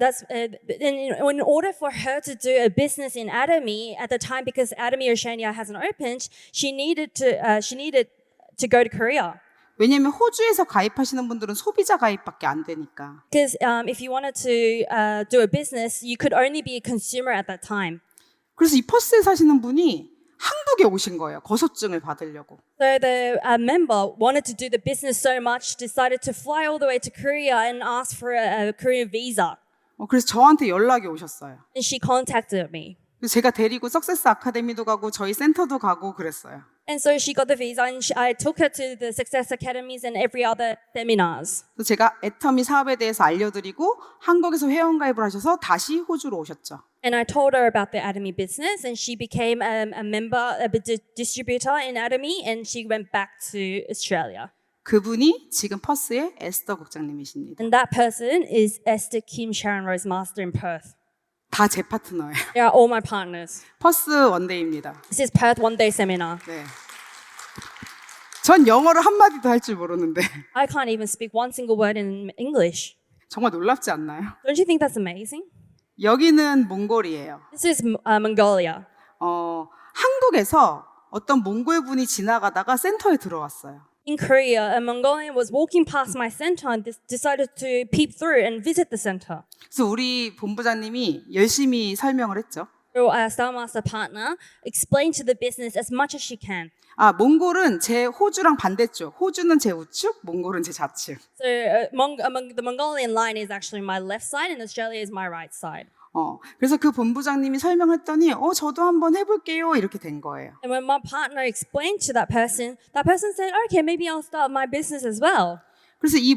B: order for her to do a business in Atomy at the time, because Atomy Oceania hasn't opened, she needed to go to Korea.
A: 왜냐하면 호주에서 가입하시는 분들은 소비자 가입밖에 안 되니까.
B: Because if you wanted to do a business, you could only be a consumer at that time.
A: 그래서 이 퍼스에 사시는 분이 한국에 오신 거예요. 거소증을 받으려고.
B: So the member wanted to do the business so much, decided to fly all the way to Korea and ask for a Korean visa.
A: 그래서 저한테 연락이 오셨어요.
B: And she contacted me.
A: 그래서 제가 데리고 석세스 아카데미도 가고 저희 센터도 가고 그랬어요.
B: And so she got the visa, and I took her to the Success Academies and every other seminars.
A: 그래서 제가 애터미 사업에 대해서 알려드리고 한국에서 회원가입을 하셔서 다시 호주로 오셨죠.
B: And I told her about the Atomy business, and she became a member, a distributor in Atomy, and she went back to Australia.
A: 그분이 지금 퍼스의 에스더 국장님이십니다.
B: And that person is Esther Kim Sharon Rose Master in Perth.
A: 다 제 파트너예요.
B: They are all my partners.
A: 퍼스 원데이입니다.
B: This is Perth One Day Seminar.
A: 네. 전 영어를 한마디도 할 줄 모르는데
B: I can't even speak one single word in English.
A: 정말 놀랍지 않나요?
B: Don't you think that's amazing?
A: 여기는 몽골이에요.
B: This is Mongolia.
A: 한국에서 어떤 몽골 분이 지나가다가 센터에 들어왔어요.
B: In Korea, a Mongolian was walking past my center and decided to peep through and visit the center.
A: 그래서 우리 본부장님이 열심히 설명을 했죠.
B: So our Star Master partner explained to the business as much as she can.
A: 몽골은 제 호주랑 반대쪽. 호주는 제 우측, 몽골은 제 좌측.
B: So the Mongolian line is actually my left side and Australia is my right side.
A: 그래서 그 본부장님이 설명했더니 저도 한번 해볼게요 이렇게 된 거예요.
B: And when my partner explained to that person said, okay, maybe I'll start my business as well.
A: 그래서 이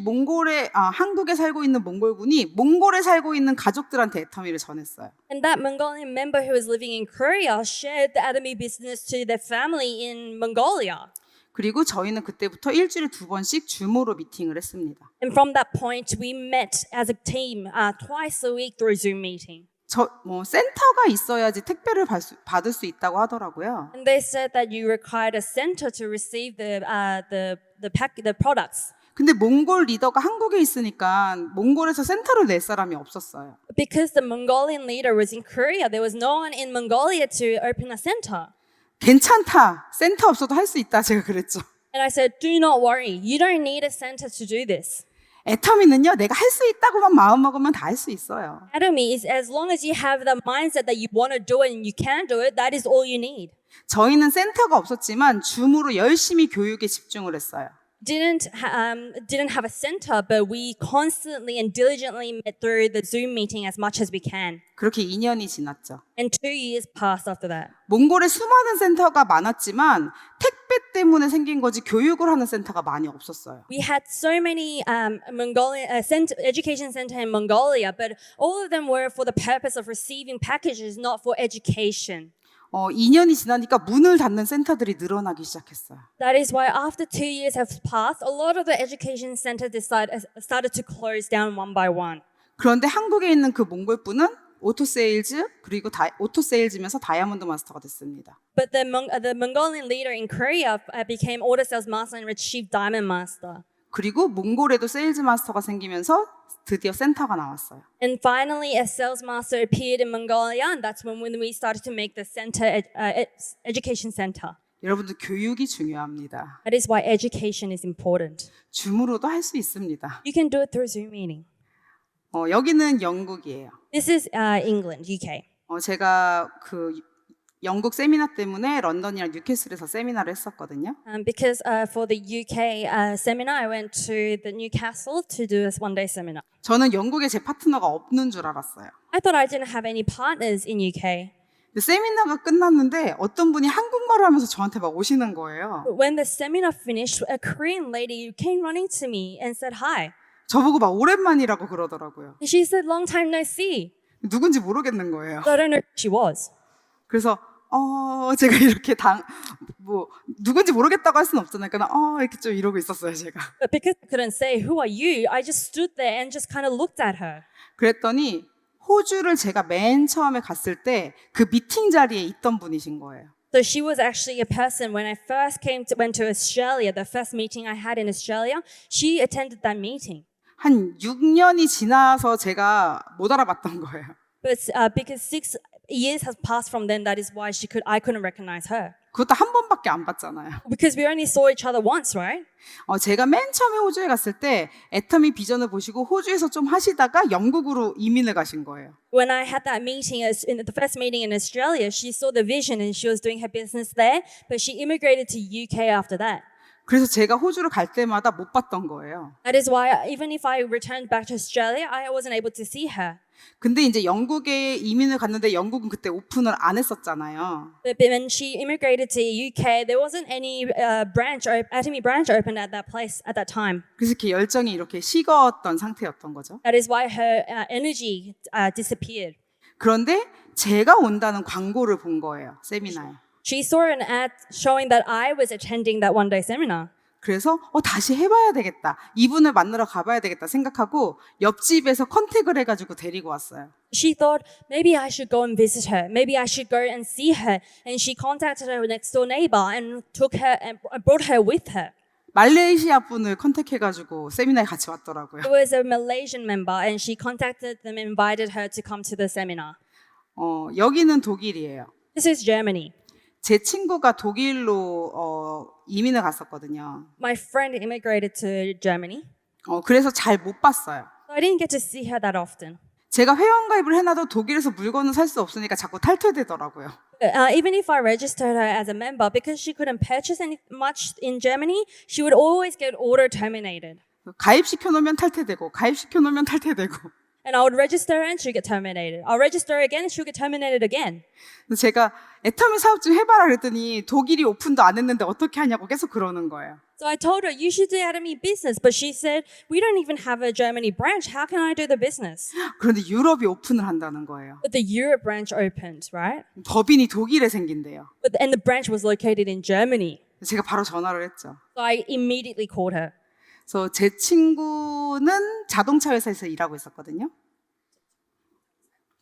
A: 한국에 살고 있는 몽골군이 몽골에 살고 있는 가족들한테 애터미를 전했어요.
B: And that Mongolian member who was living in Korea shared the Atomy business to their family in Mongolia.
A: 그리고 저희는 그때부터 일주일에 2번씩 줌으로 미팅을 했습니다.
B: And from that point, we met as a team twice a week through Zoom meeting.
A: 센터가 있어야지 택배를 받을 수 있다고 하더라고요.
B: And they said that you required a center to receive the products.
A: 근데 몽골 리더가 한국에 있으니까 몽골에서 센터를 낼 사람이 없었어요.
B: Because the Mongolian leader was in Korea, there was no one in Mongolia to open a center.
A: 괜찮다. 센터 없어도 할 수 있다. 제가 그랬죠.
B: And I said, do not worry. You don't need a center to do this.
A: 애터미는요, 내가 할 수 있다고만 마음 먹으면 다 할 수 있어요.
B: Atomy is as long as you have the mindset that you want to do it and you can do it, that is all you need.
A: 저희는 센터가 없었지만 줌으로 열심히 교육에 집중을 했어요.
B: Didn't have a center, but we constantly and diligently met through the Zoom meeting as much as we can.
A: 그렇게 2년이 지났죠.
B: And 2 years passed after that.
A: 몽골에 수많은 센터가 많았지만 택배 때문에 생긴 거지 교육을 하는 센터가 많이 없었어요.
B: We had so many Mongolian education center in Mongolia, but all of them were for the purpose of receiving packages, not for education.
A: 2년이 지나니까 문을 닫는 센터들이 늘어나기 시작했어요.
B: That is why after 2 years have passed, a lot of the education center started to close down one by one.
A: 그런데 한국에 있는 그 몽골 분은 오토세일즈 그리고 오토세일즈면서 다이아몬드 마스터가 됐습니다.
B: But the Mongolian leader in Korea became auto sales master and achieved diamond master.
A: 그리고 몽골에도 세일즈 마스터가 생기면서 드디어 센터가 나왔어요.
B: And finally, a sales master appeared in Mongolia, and that's when we started to make the center, education center.
A: 여러분들 교육이 중요합니다.
B: That is why education is important.
A: 줌으로도 할 수 있습니다.
B: You can do it through Zoom meeting.
A: 여기는 영국이에요.
B: This is England, UK.
A: 제가 그 영국 세미나 때문에 런던이랑 뉴캐슬에서 세미나를 했었거든요.
B: Because for the UK seminar, I went to the Newcastle to do this one-day seminar.
A: 저는 영국에 제 파트너가 없는 줄 알았어요.
B: I thought I didn't have any partners in UK.
A: 세미나가 끝났는데 어떤 분이 한국말을 하면서 저한테 막 오시는 거예요.
B: But when the seminar finished, a Korean lady came running to me and said hi.
A: 저보고 막 오랜만이라고 그러더라고요.
B: She said, long time no see.
A: 누군지 모르겠는 거예요.
B: So I don't know who she was.
A: 그래서 제가 이렇게 누군지 모르겠다고 할 수는 없잖아요. 그러니까 이렇게 좀 이러고 있었어요, 제가.
B: But because I couldn't say, who are you? I just stood there and just kind of looked at her.
A: 그랬더니 호주를 제가 맨 처음에 갔을 때 그 미팅 자리에 있던 분이신 거예요.
B: So she was actually a person when I first went to Australia, the first meeting I had in Australia, she attended that meeting.
A: 한 6년이 지나서 제가 못 알아봤던 거예요.
B: But because 6 years has passed from then, that is why I couldn't recognize her.
A: 그것도 한 번밖에 안 봤잖아요.
B: Because we only saw each other once, right?
A: 제가 맨 처음에 호주에 갔을 때 애터미 비전을 보시고 호주에서 좀 하시다가 영국으로 이민을 가신 거예요.
B: When I had that meeting, in the first meeting in Australia, she saw the vision and she was doing her business there, but she immigrated to UK after that.
A: 그래서 제가 호주를 갈 때마다 못 봤던 거예요.
B: That is why even if I returned back to Australia, I wasn't able to see her.
A: 근데 이제 영국에 이민을 갔는데 영국은 그때 오픈을 안 했었잖아요.
B: But when she immigrated to UK, there wasn't any Atomy branch opened at that place at that time.
A: 그래서 이렇게 열정이 이렇게 식었던 상태였던 거죠.
B: That is why her energy disappeared.
A: 그런데 제가 온다는 광고를 본 거예요, 세미나에.
B: She saw an ad showing that I was attending that one-day seminar.
A: 그래서 다시 해봐야 되겠다. 이분을 만나러 가봐야 되겠다 생각하고 옆집에서 컨택을 해가지고 데리고 왔어요.
B: She thought, maybe I should go and visit her. Maybe I should go and see her. And she contacted her next door neighbor and took her and brought her with her.
A: 말레이시아 분을 컨택해가지고 세미나에 같이 왔더라고요.
B: It was a Malaysian member and she contacted them and invited her to come to the seminar.
A: 여기는 독일이에요.
B: This is Germany.
A: 제 친구가 독일로 이민을 갔었거든요.
B: My friend immigrated to Germany.
A: 그래서 잘 못 봤어요.
B: So I didn't get to see her that often.
A: 제가 회원가입을 해놔도 독일에서 물건을 살 수 없으니까 자꾸 탈퇴되더라고요.
B: Even if I registered her as a member, because she couldn't purchase much in Germany, she would always get auto terminated.
A: 가입시켜놓으면 탈퇴되고 가입시켜놓으면 탈퇴되고.
B: And I would register her and she'd get terminated. I'll register her again and she'll get terminated again.
A: 제가 애터미 사업 좀 해봐라 그랬더니 독일이 오픈도 안 했는데 어떻게 하냐고 계속 그러는 거예요.
B: So I told her, you should do Atomy business. But she said, we don't even have a Germany branch. How can I do the business?
A: 그런데 유럽이 오픈을 한다는 거예요.
B: But the Europe branch opened, right?
A: 법인이 독일에 생긴대요.
B: And the branch was located in Germany.
A: 제가 바로 전화를 했죠.
B: So I immediately called her.
A: 그래서 제 친구는 자동차 회사에서 일하고 있었거든요.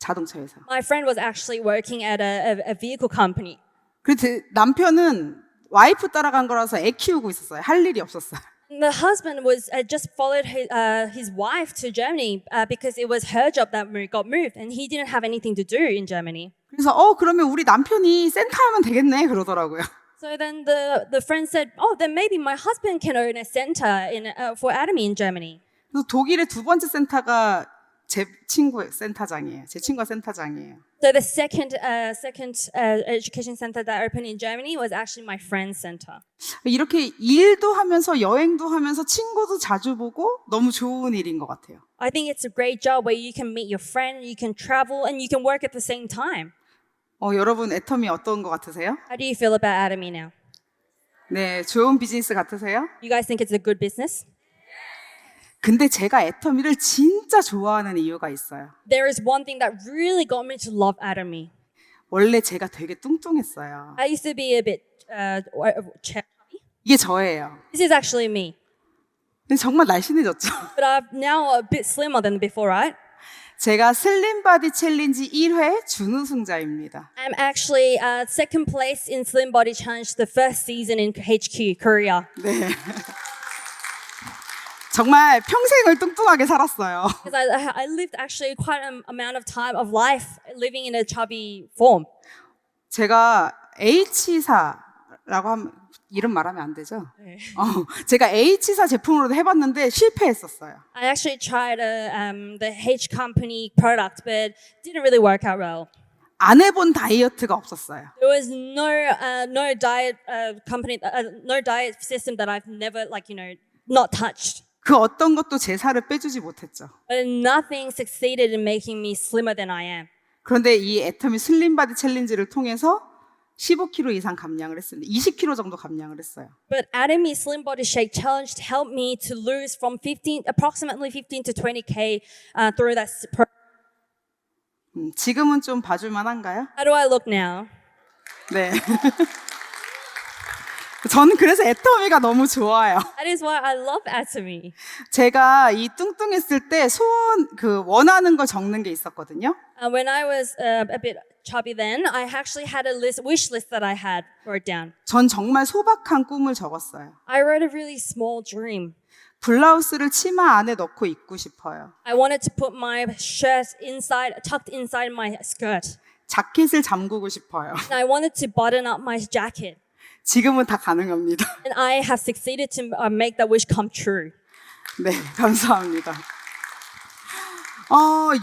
A: 자동차 회사.
B: My friend was actually working at a vehicle company.
A: 그리고 제 남편은 와이프 따라간 거라서 애 키우고 있었어요. 할 일이 없었어요.
B: And the husband was just followed his wife to Germany because it was her job that got moved, and he didn't have anything to do in Germany.
A: 그래서 그러면 우리 남편이 센터 하면 되겠네 그러더라고요.
B: So then the friend said, "Oh, then maybe my husband can own a center for Atomy in Germany."
A: 그래서 독일의 두 번째 센터가 제 친구의 센터장이에요. 제 친구가 센터장이에요.
B: So the second education center that opened in Germany was actually my friend's center.
A: 이렇게 일도 하면서 여행도 하면서 친구도 자주 보고 너무 좋은 일인 것 같아요.
B: I think it's a great job where you can meet your friend, you can travel, and you can work at the same time.
A: 여러분 애터미 어떤 것 같으세요?
B: How do you feel about Atomy now?
A: 네, 좋은 비즈니스 같으세요?
B: You guys think it's a good business?
A: 근데 제가 애터미를 진짜 좋아하는 이유가 있어요.
B: There is one thing that really got me to love Atomy.
A: 원래 제가 되게 뚱뚱했어요.
B: I used to be a bit chubby.
A: 이게 저예요.
B: This is actually me.
A: 근데 정말 날씬해졌죠.
B: But I'm now a bit slimmer than before, right?
A: 제가 슬림 바디 챌린지 1회 준우승자입니다.
B: I'm actually second place in Slim Body Challenge the first season in HQ, Korea.
A: 네. 정말 평생을 뚱뚱하게 살았어요.
B: Because I lived actually quite an amount of time of life living in a chubby form.
A: 제가 H사라고 하면 이름 말하면 안 되죠?
B: 네.
A: 제가 H사 제품으로도 해봤는데 실패했었어요.
B: I actually tried the H company product, but didn't really work out well.
A: 안 해본 다이어트가 없었어요.
B: There was no diet company, no diet system that I've never not touched.
A: 그 어떤 것도 제 살을 빼주지 못했죠.
B: But nothing succeeded in making me slimmer than I am.
A: 그런데 이 애터미 슬림 바디 챌린지를 통해서 15kg 이상 감량을 했습니다. 20kg 정도 감량을 했어요.
B: But Atomy Slim Body Shake Challenge helped me to lose from approximately 15 to 20k through that.
A: 지금은 좀 봐줄만 한가요?
B: How do I look now?
A: 네. 저는 그래서 애터미가 너무 좋아요.
B: That is why I love Atomy.
A: 제가 이 뚱뚱했을 때 원하는 걸 적는 게 있었거든요.
B: When I was a bit chubby then, I actually had a wish list that I had wrote down.
A: 전 정말 소박한 꿈을 적었어요.
B: I wrote a really small dream.
A: 블라우스를 치마 안에 넣고 입고 싶어요.
B: I wanted to put my shirt tucked inside my skirt.
A: 자켓을 잠그고 싶어요.
B: And I wanted to button up my jacket.
A: 지금은 다 가능합니다.
B: And I have succeeded to make that wish come true.
A: 네, 감사합니다.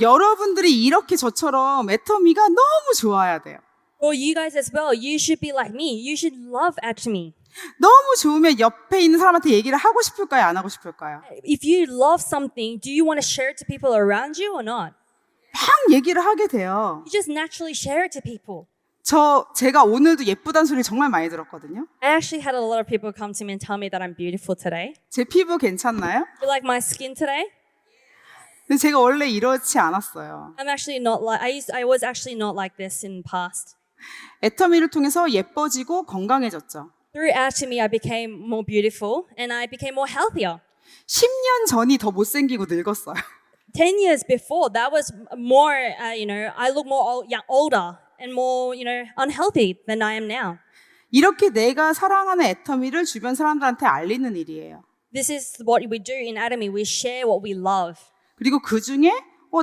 A: 여러분들이 이렇게 저처럼 애터미가 너무 좋아야 돼요.
B: Or you guys as well, you should be like me. You should love Atomy.
A: 너무 좋으면 옆에 있는 사람한테 얘기를 하고 싶을까요? 안 하고 싶을까요?
B: If you love something, do you want to share it to people around you or not?
A: 막 얘기를 하게 돼요.
B: You just naturally share it to people.
A: 제가 오늘도 예쁘다는 소리 정말 많이 들었거든요.
B: I actually had a lot of people come to me and tell me that I'm beautiful today.
A: 제 피부 괜찮나요?
B: You like my skin today?
A: 근데 제가 원래 이렇지 않았어요.
B: I'm actually not like I was actually not like this in the past.
A: 애터미를 통해서 예뻐지고 건강해졌죠.
B: Through Atomy, I became more beautiful and I became more healthier.
A: 10년 전이 더 못생기고 늙었어요.
B: 10 years before, that was more, I look more older and more, unhealthy than I am now.
A: 이렇게 내가 사랑하는 애터미를 주변 사람들한테 알리는 일이에요.
B: This is what we do in Atomy. We share what we love.
A: 그리고 그 중에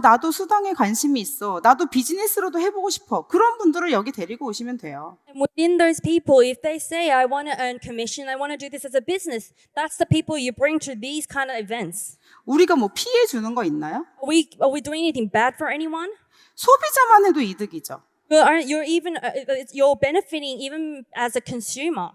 A: 나도 수당에 관심이 있어. 나도 비즈니스로도 해보고 싶어. 그런 분들을 여기 데리고 오시면 돼요.
B: And within those people, if they say, I want to earn commission, I want to do this as a business, that's the people you bring to these kind of events.
A: 우리가 뭐 피해 주는 거 있나요?
B: Are we doing anything bad for anyone?
A: 소비자만 해도 이득이죠.
B: You're benefiting even as a consumer.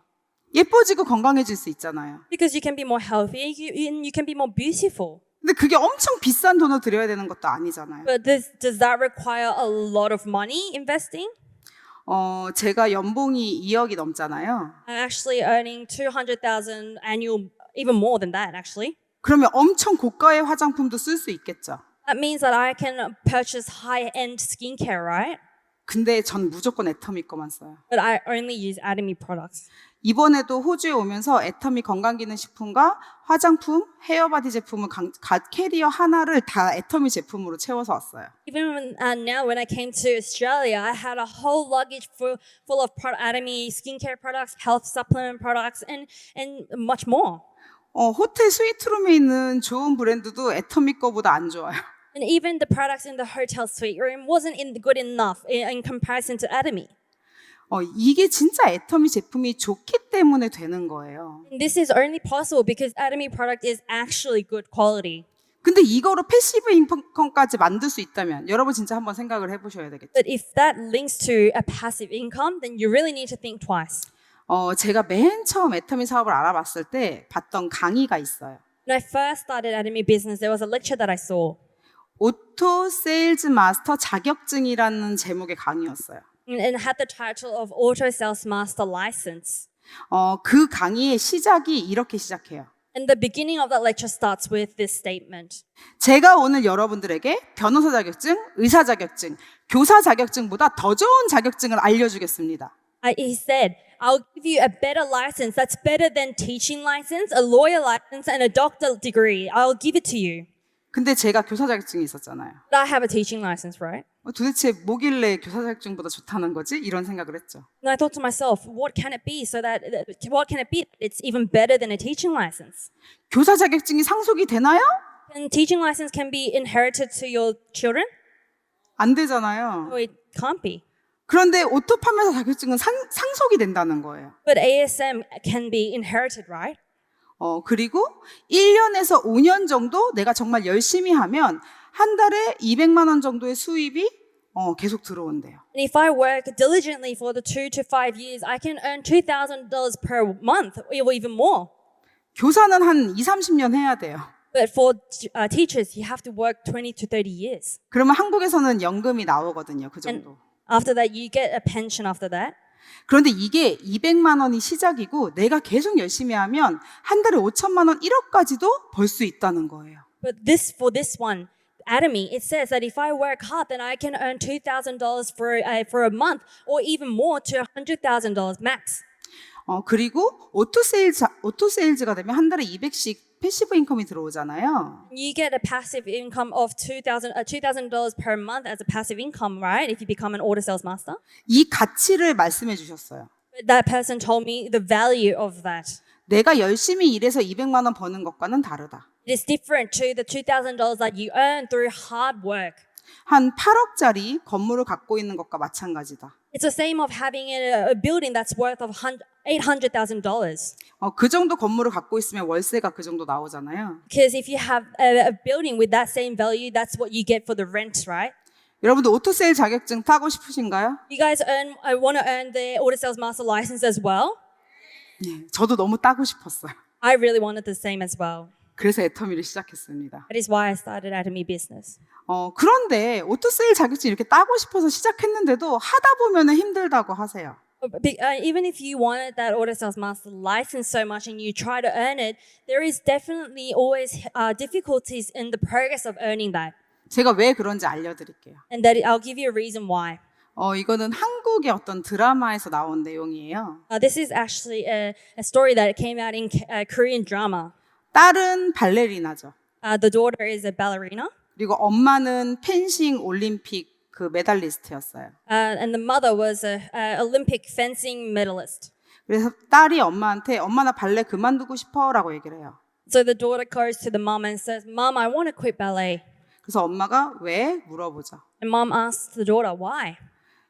A: 예뻐지고 건강해질 수 있잖아요.
B: Because you can be more healthy and you can be more beautiful.
A: 근데 그게 엄청 비싼 돈을 들여야 되는 것도 아니잖아요.
B: But does that require a lot of money investing?
A: 제가 연봉이 2억이 넘잖아요.
B: I'm actually earning 200,000 annual, even more than that actually.
A: 그러면 엄청 고가의 화장품도 쓸 수 있겠죠.
B: That means that I can purchase high-end skincare, right?
A: 근데 전 무조건 애터미 거만 써요.
B: But I only use Atomy products.
A: 이번에도 호주에 오면서 애터미 건강기능식품과 화장품, 헤어바디 제품을 각 캐리어 하나를 다 애터미 제품으로 채워서 왔어요.
B: Even now, when I came to Australia, I had a whole luggage full of Atomy skincare products, health supplement products, and much more.
A: 호텔 스위트룸에 있는 좋은 브랜드도 애터미 거보다 안 좋아요.
B: And even the products in the hotel suite room wasn't good enough in comparison to Atomy.
A: 이게 진짜 애터미 제품이 좋기 때문에 되는 거예요.
B: And this is only possible because Atomy product is actually good quality.
A: 근데 이거로 패시브 인컴까지 만들 수 있다면 여러분 진짜 한번 생각을 해보셔야 되겠죠.
B: But if that links to a passive income, then you really need to think twice.
A: 제가 맨 처음 애터미 사업을 알아봤을 때 봤던 강의가 있어요.
B: When I first started Atomy business, there was a lecture that I saw.
A: 오토 세일즈 마스터 자격증이라는 제목의 강의였어요.
B: And had the title of Auto Sales Master License.
A: 그 강의의 시작이 이렇게 시작해요.
B: And the beginning of that lecture starts with this statement.
A: 제가 오늘 여러분들에게 변호사 자격증, 의사 자격증, 교사 자격증보다 더 좋은 자격증을 알려주겠습니다.
B: He said, I'll give you a better license that's better than teaching license, a lawyer license, and a doctor degree. I'll give it to you.
A: 근데 제가 교사 자격증이 있었잖아요.
B: But I have a teaching license, right?
A: 도대체 뭐길래 교사 자격증보다 좋다는 거지? 이런 생각을 했죠.
B: And I thought to myself, what can it be it's even better than a teaching license?
A: 교사 자격증이 상속이 되나요?
B: And teaching license can be inherited to your children?
A: 안 되잖아요.
B: No, it can't be.
A: 그런데 오토 판매사 자격증은 상속이 된다는 거예요.
B: But ASM can be inherited, right?
A: 그리고 1년에서 5년 정도 내가 정말 열심히 하면 한 달에 200만 원 정도의 수입이 계속 들어온대요.
B: And if I work diligently for the 2 to 5 years, I can earn $2,000 per month or even more.
A: 교사는 한 20, 30년 해야 돼요.
B: But for teachers, you have to work 20 to 30 years.
A: 그러면 한국에서는 연금이 나오거든요. 그
B: And
A: 정도.
B: after that, you get a pension after that.
A: 그런데 이게 200만 원이 시작이고 내가 계속 열심히 하면 한 달에 5천만 원, 1억까지도 벌 수 있다는 거예요.
B: But for this one, Atomy, it says that if I work hard, then I can earn $2,000 for a month, or even more to $100,000 max.
A: 그리고 오토세일즈가 되면 한 달에 200씩 패시브 인컴이 들어오잖아요.
B: You get a passive income of $2,000 per month as a passive income, right? If you become an auto sales master.
A: 이 가치를 말씀해 주셨어요.
B: But that person told me the value of that.
A: 내가 열심히 일해서 200만 원 버는 것과는 다르다.
B: It is different to the $2,000 that you earn through hard work.
A: 한 8억짜리 건물을 갖고 있는 것과 마찬가지다.
B: It's the same of having a building that's worth of $800,000.
A: 그 정도 건물을 갖고 있으면 월세가 그 정도 나오잖아요.
B: Because if you have a building with that same value, that's what you get for the rent, right?
A: 여러분들 오토세일 자격증 따고 싶으신가요?
B: You guys want to earn the auto sales master license as well?
A: 네, 저도 너무 따고 싶었어요.
B: I really wanted the same as well.
A: 그래서 애터미를 시작했습니다.
B: That is why I started Atomy Business.
A: 그런데 오토세일 자격증 이렇게 따고 싶어서 시작했는데도 하다 보면 힘들다고 하세요.
B: Even if you wanted that auto sales master license so much and you try to earn it, there is definitely always difficulties in the progress of earning that.
A: 제가 왜 그런지 알려드릴게요.
B: And that I'll give you a reason why.
A: 이거는 한국의 어떤 드라마에서 나온 내용이에요.
B: This is actually a story that came out in Korean drama.
A: 딸은 발레리나죠.
B: The daughter is a ballerina.
A: 그리고 엄마는 펜싱 올림픽 그 메달리스트였어요.
B: And the mother was a Olympic fencing medalist.
A: 그래서 딸이 엄마한테 엄마 나 발레 그만두고 싶어라고 얘기를 해요.
B: So the daughter goes to the mom and says, "Mom, I want to quit ballet."
A: 그래서 엄마가 왜 물어보죠.
B: And mom asks the daughter why.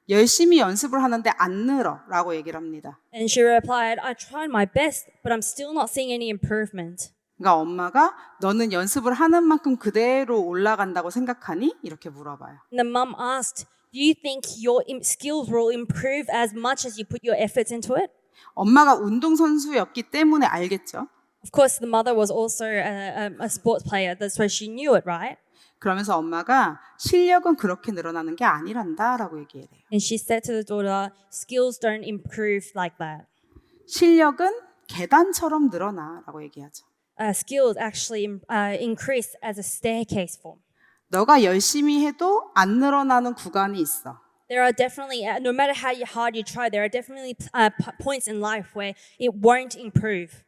A: 열심히 연습을 하는데 안 늘어라고 얘기를 합니다.
B: And she replied, "I tried my best, but I'm still not seeing any improvement."
A: 그러니까 엄마가 너는 연습을 하는 만큼 그대로 올라간다고 생각하니? 이렇게 물어봐요.
B: And the mom asked, "Do you think your skills will improve as much as you put your efforts into it?"
A: 엄마가 운동선수였기 때문에 알겠죠.
B: Of course, the mother was also a sports player, that's why she knew it, right?
A: 그러면서 엄마가 실력은 그렇게 늘어나는 게 아니란다라고 얘기해요.
B: And she said to the daughter, "Skills don't improve like that.
A: 실력은 계단처럼 늘어나라고 얘기하죠.
B: Skills actually increase as a staircase form."
A: 너가 열심히 해도 안 늘어나는 구간이 있어.
B: There are definitely, no matter how hard you try, there are definitely points in life where it won't improve.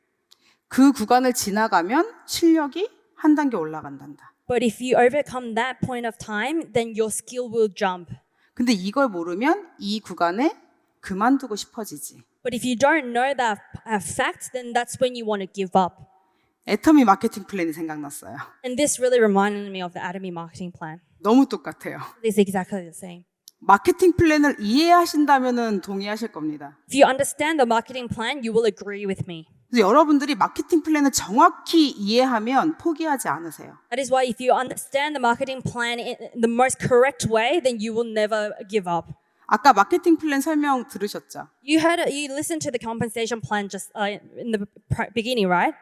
A: 그 구간을 지나가면 실력이 한 단계 올라간단다.
B: But if you overcome that point of time, then your skill will jump.
A: 근데 이걸 모르면 이 구간에 그만두고 싶어지지.
B: But if you don't know that fact, then that's when you want to give up.
A: 애터미 마케팅 플랜이 생각났어요.
B: And this really reminded me of the Atomy marketing plan.
A: 너무 똑같아요.
B: It's exactly the same.
A: 마케팅 플랜을 이해하신다면은 동의하실 겁니다.
B: If you understand the marketing plan, you will agree with me.
A: 그래서 여러분들이 마케팅 플랜을 정확히 이해하면 포기하지 않으세요.
B: That is why if you understand the marketing plan in the most correct way, then you will never give up.
A: 아까 마케팅 플랜 설명 들으셨죠?
B: You listened to the compensation plan just in the beginning, right?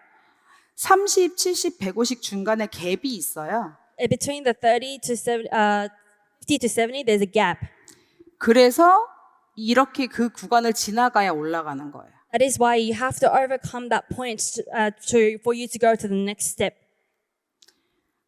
A: 30, 70, 150 중간에 갭이 있어요.
B: Between the 50 to 70, there's a gap.
A: 그래서 이렇게 그 구간을 지나가야 올라가는 거예요.
B: That is why you have to overcome that point for you to go to the next step.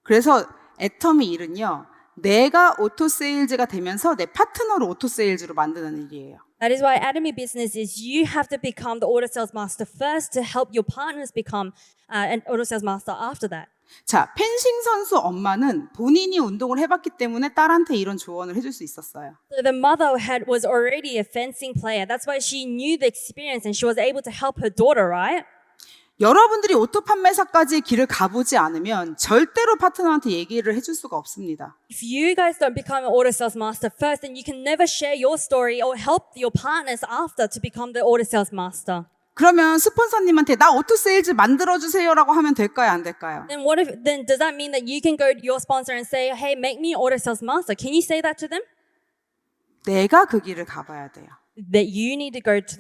A: 그래서 애터미 일은요. 내가 오토세일즈가 되면서 내 파트너를 오토세일즈로 만드는 일이에요.
B: That is why Atomy Business is you have to become the auto sales master first to help your partners become an auto sales master after that.
A: 자, 펜싱 선수 엄마는 본인이 운동을 해봤기 때문에 딸한테 이런 조언을 해줄 수 있었어요.
B: So the mother was already a fencing player. That's why she knew the experience and she was able to help her daughter, right?
A: 여러분들이 오토 판매사까지의 길을 가보지 않으면 절대로 파트너한테 얘기를 해줄 수가 없습니다.
B: If you guys don't become an auto sales master first, then you can never share your story or help your partners after to become the auto sales master.
A: 그러면 스폰서님한테 나 오토세일즈 만들어주세요라고 하면 될까요? 안 될까요?
B: Then does that mean that you can go to your sponsor and say, "Hey, make me auto sales master"? Can you say that to them?
A: 내가 그 길을 가봐야 돼요.
B: That you need to go through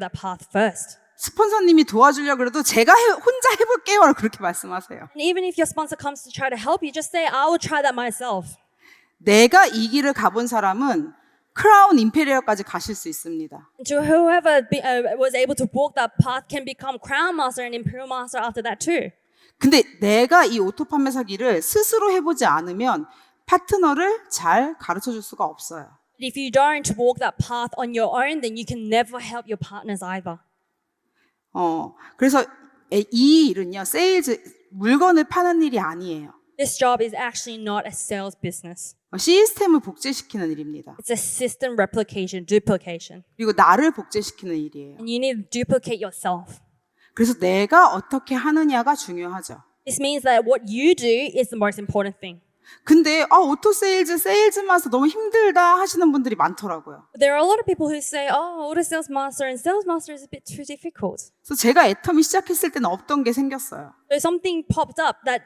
B: that path first.
A: 스폰서님이 도와주려고 그래도 제가 혼자 해볼게요. 그렇게 말씀하세요.
B: And even if your sponsor comes to try to help you, just say, I will try that myself.
A: 내가 이 길을 가본 사람은 크라운 임페리얼까지 가실 수 있습니다.
B: And to whoever was able to walk that path can become crown master and imperial master after that too.
A: 근데 내가 이 오토 판매사 길을 스스로 해보지 않으면 파트너를 잘 가르쳐 줄 수가 없어요.
B: But if you don't walk that path on your own, then you can never help your partners either.
A: 그래서 이 일은요, 세일즈, 물건을 파는 일이 아니에요.
B: This job is actually not a sales business.
A: 시스템을 복제시키는 일입니다.
B: It's a system replication, duplication.
A: 그리고 나를 복제시키는 일이에요.
B: And you need to duplicate yourself.
A: 그래서 내가 어떻게 하느냐가 중요하죠.
B: This means that what you do is the most important thing.
A: 근데 오토 세일즈 마스터 너무 힘들다 하시는 분들이 많더라고요.
B: But there are a lot of people who say, oh, auto sales master and sales master is a bit too difficult.
A: 그래서 제가 애터미 시작했을 때는 없던 게 생겼어요.
B: So something popped up that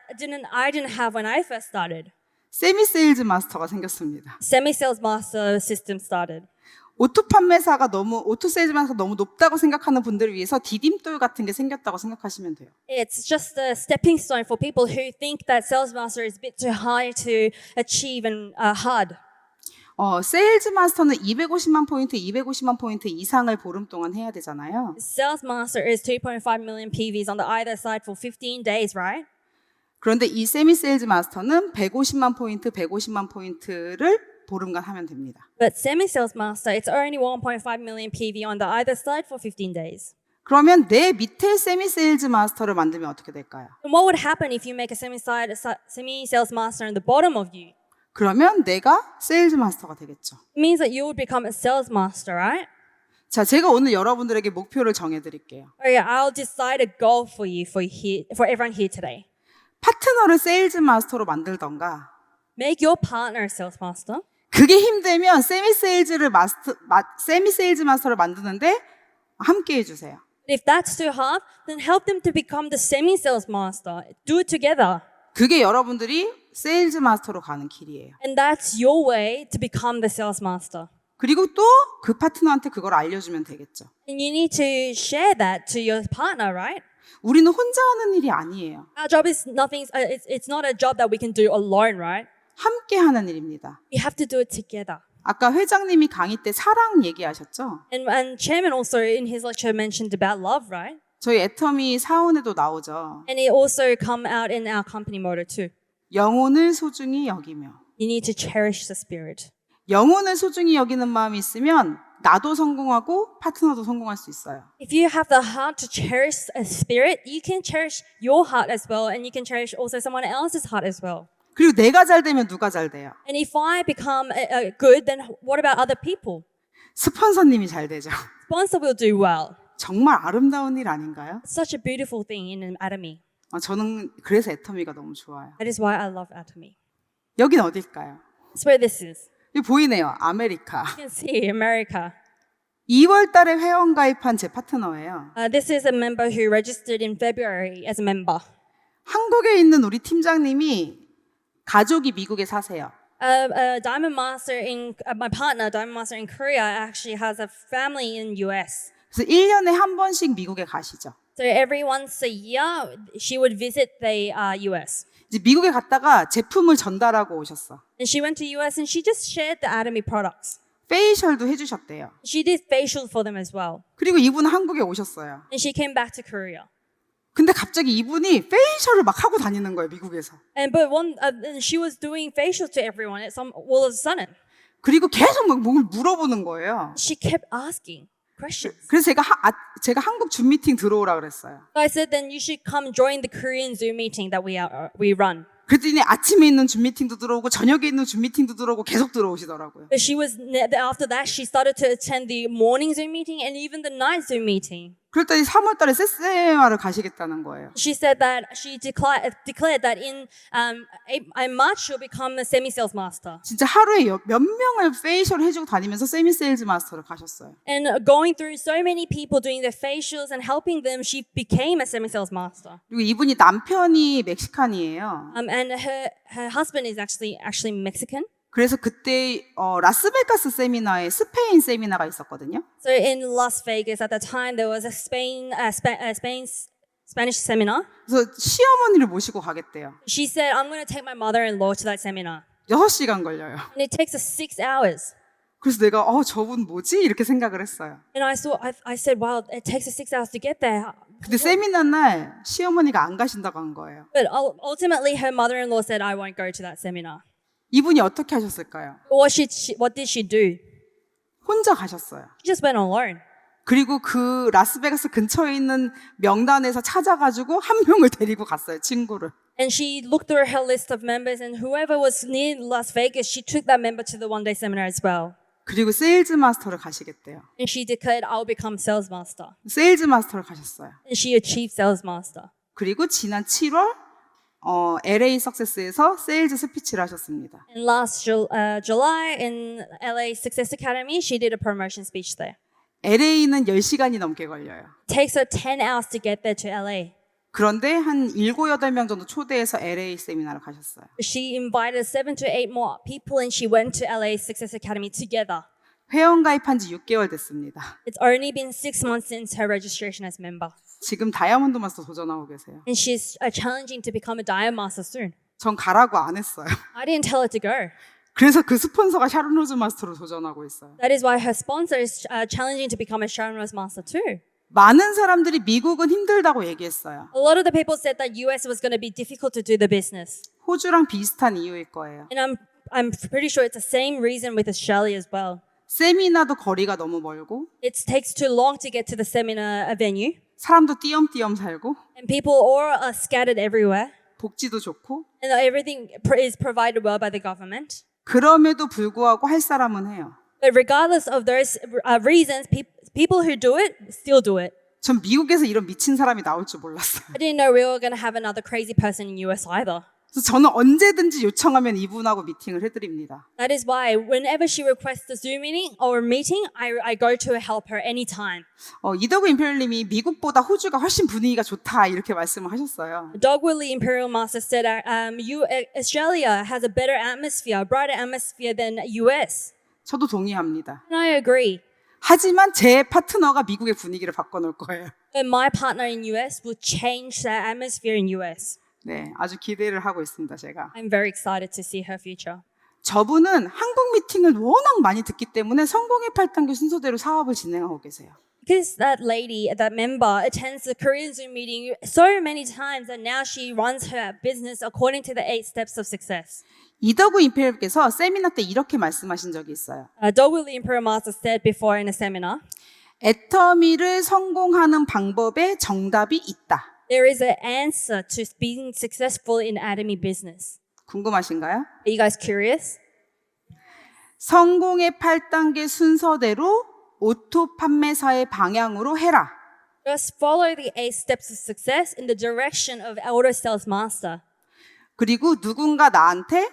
B: I didn't have when I first started.
A: 세미 세일즈 마스터가 생겼습니다.
B: Semi-sales master system started.
A: 오토 세일즈 마스터가 너무 높다고 생각하는 분들을 위해서 디딤돌 같은 게 생겼다고 생각하시면 돼요.
B: It's just a stepping stone for people who think that sales master is a bit too high to achieve and hard.
A: 세일즈 마스터는 250만 포인트 이상을 보름 동안 해야 되잖아요.
B: Sales master is 2.5 million PVs on the either side for 15 days, right?
A: 그런데 이 세미 세일즈 마스터는 150만 포인트를 보름간 하면 됩니다.
B: But semi-sales master, it's only 1.5 million PV on the either side for 15 days.
A: 그러면 내 밑에 세미 세일즈 마스터를 만들면 어떻게 될까요?
B: And what would happen if you make a semi-sales master in the bottom of you?
A: 그러면 내가 세일즈 마스터가 되겠죠.
B: It means that you would become a sales master, right?
A: 자, 제가 오늘 여러분들에게 목표를 정해드릴게요.
B: Okay, I'll decide a goal for you, for everyone here today.
A: 파트너를 세일즈 마스터로 만들던가,
B: Make your partner a sales master.
A: 그게 힘들면 세미 세일즈 마스터를 만드는데 함께 해주세요.
B: If that's too hard, then help them to become the semi-sales master. Do it together.
A: 그게 여러분들이 세일즈 마스터로 가는 길이에요.
B: And that's your way to become the sales master.
A: 그리고 또 그 파트너한테 그걸 알려주면 되겠죠.
B: And you need to share that to your partner, right?
A: 우리는 혼자 하는 일이 아니에요.
B: Our job is nothing. It's not a job that we can do alone, right?
A: 함께 하는 일입니다.
B: We have to do it together.
A: 아까 회장님이 강의 때 사랑 얘기하셨죠?
B: And chairman also in his lecture mentioned about love, right?
A: 저희 애터미 사원에도 나오죠.
B: And it also come out in our company motto too.
A: 영혼을 소중히 여기며.
B: You need to cherish the spirit.
A: 영혼을 소중히 여기는 마음이 있으면 나도 성공하고 파트너도 성공할 수 있어요.
B: If you have the heart to cherish a spirit, you can cherish your heart as well, and you can cherish also someone else's heart as well.
A: 그리고 내가 잘 되면 누가 잘 돼요?
B: And if I become good, then what about other people?
A: 스폰서님이 잘 되죠.
B: Sponsor will do well.
A: 정말 아름다운 일 아닌가요?
B: It's such a beautiful thing in Atomy.
A: 저는 그래서 애터미가 너무 좋아요.
B: That is why I love Atomy.
A: 여긴 어딜까요?
B: That's where this is.
A: 여기 보이네요. 아메리카.
B: You can see America.
A: 2월 달에 회원 가입한 제 파트너예요.
B: This is a member who registered in February as a member.
A: 한국에 있는 우리 팀장님이 가족이 미국에 사세요.
B: Diamond Master my partner, Diamond Master in Korea, actually has a family in US.
A: 그래서 1년에 한 번씩 미국에 가시죠.
B: So every once a year, she would visit the US.
A: 이제 미국에 갔다가 제품을 전달하고 오셨어.
B: And she went to US and she just shared the Atomy products.
A: 페이셜도 해주셨대요.
B: She did facial for them as well.
A: 그리고 이분은 한국에 오셨어요.
B: And she came back to Korea.
A: 근데 갑자기 이분이 페이셜을 막 하고 다니는 거예요, 미국에서.
B: But she was doing facial to everyone all of a sudden.
A: 그리고 계속 막 뭔가 물어보는 거예요.
B: She kept asking questions.
A: 그래서 제가 한국 줌 미팅 들어오라 그랬어요.
B: So I said, then you should come join the Korean Zoom meeting that we run.
A: 그랬더니 아침에 있는 줌 미팅도 들어오고 저녁에 있는 줌 미팅도 들어오고 계속 들어오시더라고요.
B: But after that, she started to attend the morning Zoom meeting and even the night Zoom meeting.
A: 그랬더니 3월 달에 세세마를 가시겠다는 거예요.
B: She said that she declared that in March she'll become a semi-sales master.
A: 진짜 하루에 몇 명을 페이셜 해주고 다니면서 세미 세일즈 마스터를 가셨어요.
B: And going through so many people doing their facials and helping them, she became a semi-sales master.
A: 그리고 이분이 남편이 멕시칸이에요.
B: And her husband is actually Mexican.
A: 그래서 그때 라스베가스 세미나에 스페인 세미나가 있었거든요.
B: So in Las Vegas at the time, there was a Spanish seminar.
A: 그래서 시어머니를 모시고 가겠대요.
B: She said, I'm going to take my mother-in-law to that seminar.
A: 6시간 걸려요.
B: And it takes us 6 hours.
A: 그래서 내가 저분 뭐지? 이렇게 생각을 했어요.
B: And I said, wow, it takes us 6 hours to get there.
A: 근데 세미나 날 시어머니가 안 가신다고 한 거예요.
B: But ultimately, her mother-in-law said, I won't go to that seminar.
A: 이분이 어떻게 하셨을까요?
B: What did she do?
A: 혼자 가셨어요.
B: She just went alone.
A: 그리고 그 라스베가스 근처에 있는 명단에서 찾아가지고 한 명을 데리고 갔어요, 친구를.
B: And she looked through her list of members, and whoever was near Las Vegas, she took that member to the one-day seminar as well.
A: 그리고 세일즈 마스터를 가시겠대요.
B: And she declared, I'll become sales master.
A: 세일즈 마스터를 가셨어요.
B: And she achieved sales master.
A: 그리고 지난 7월 LA 석세스에서 세일즈 스피치를 하셨습니다.
B: And last July in LA Success Academy, she did a promotion speech there.
A: LA는 10시간이 넘게 걸려요.
B: It takes her 10 hours to get there to LA.
A: 그런데 한 7, 8명 정도 초대해서 LA 세미나를 가셨어요.
B: She invited 7 to 8 more people, and she went to LA Success Academy together.
A: 회원 가입한 지 6개월 됐습니다.
B: It's only been 6 months since her registration as member.
A: 지금 다이아몬드 마스터 도전하고 계세요.
B: And she's challenging to become a Diamond Master soon.
A: 전 가라고 안 했어요.
B: I didn't tell her to go.
A: 그래서 그 스폰서가 샤론 로즈 마스터로 도전하고 있어요.
B: That is why her sponsor is challenging to become a Sharon Rose Master too.
A: 많은 사람들이 미국은 힘들다고 얘기했어요.
B: A lot of the people said that US was going to be difficult to do the business.
A: 호주랑 비슷한 이유일 거예요.
B: And I'm pretty sure it's the same reason with Australia as well.
A: 세미나도 거리가 너무 멀고
B: It takes too long to get to the seminar venue.
A: 사람도 띄엄띄엄 살고
B: And people all are scattered everywhere.
A: 복지도 좋고
B: And everything is provided well by the government.
A: 그럼에도 불구하고 할 사람은 해요.
B: But regardless of those reasons, people who do it still do it.
A: 전 미국에서 이런 미친 사람이 나올 줄 몰랐어요.
B: I didn't know we were going to have another crazy person in US either.
A: 그래서 저는 언제든지 요청하면 이분하고 미팅을 해드립니다.
B: That is why whenever she requests a Zoom meeting or a meeting, I go to help her anytime.
A: 이더구 임페리얼님이 미국보다 호주가 훨씬 분위기가 좋다 이렇게 말씀을 하셨어요.
B: Doug Willie Imperial Master said, Australia has a better atmosphere, a brighter atmosphere than US.
A: 저도 동의합니다.
B: And I agree.
A: 하지만 제 파트너가 미국의 분위기를 바꿔놓을 거예요.
B: But my partner in US will change the atmosphere in US.
A: 네, 아주 기대를 하고 있습니다, 제가.
B: I'm very excited to see her future.
A: 저분은 한국 미팅을 워낙 많이 듣기 때문에 성공의 8단계 순서대로 사업을 진행하고 계세요.
B: Because that lady, that member, attends the Korean Zoom meeting so many times that now she runs her business according to the 8 steps of success.
A: 이더구 임페리얼께서 세미나 때 이렇게 말씀하신 적이 있어요.
B: Doug Willie Imperial Master said before in a seminar,
A: 애터미를 성공하는 방법에 정답이 있다.
B: there is an answer to being successful in Atomy business.
A: 궁금하신가요?
B: Are you guys curious?
A: 성공의 8단계 순서대로 오토 판매사의 방향으로 해라.
B: Just follow the 8 steps of success in the direction of auto sales master.
A: 그리고 누군가 나한테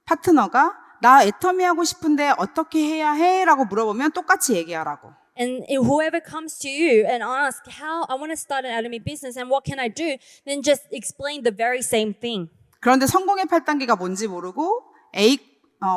A: 파트너가 나 애터미 하고 싶은데 어떻게 해야 해? 라고 물어보면 똑같이 얘기하라고.
B: And if whoever comes to you and asks how I want to start an Atomy business and what can I do, then just explain the very same thing.
A: 그런데 성공의 8단계가 뭔지 모르고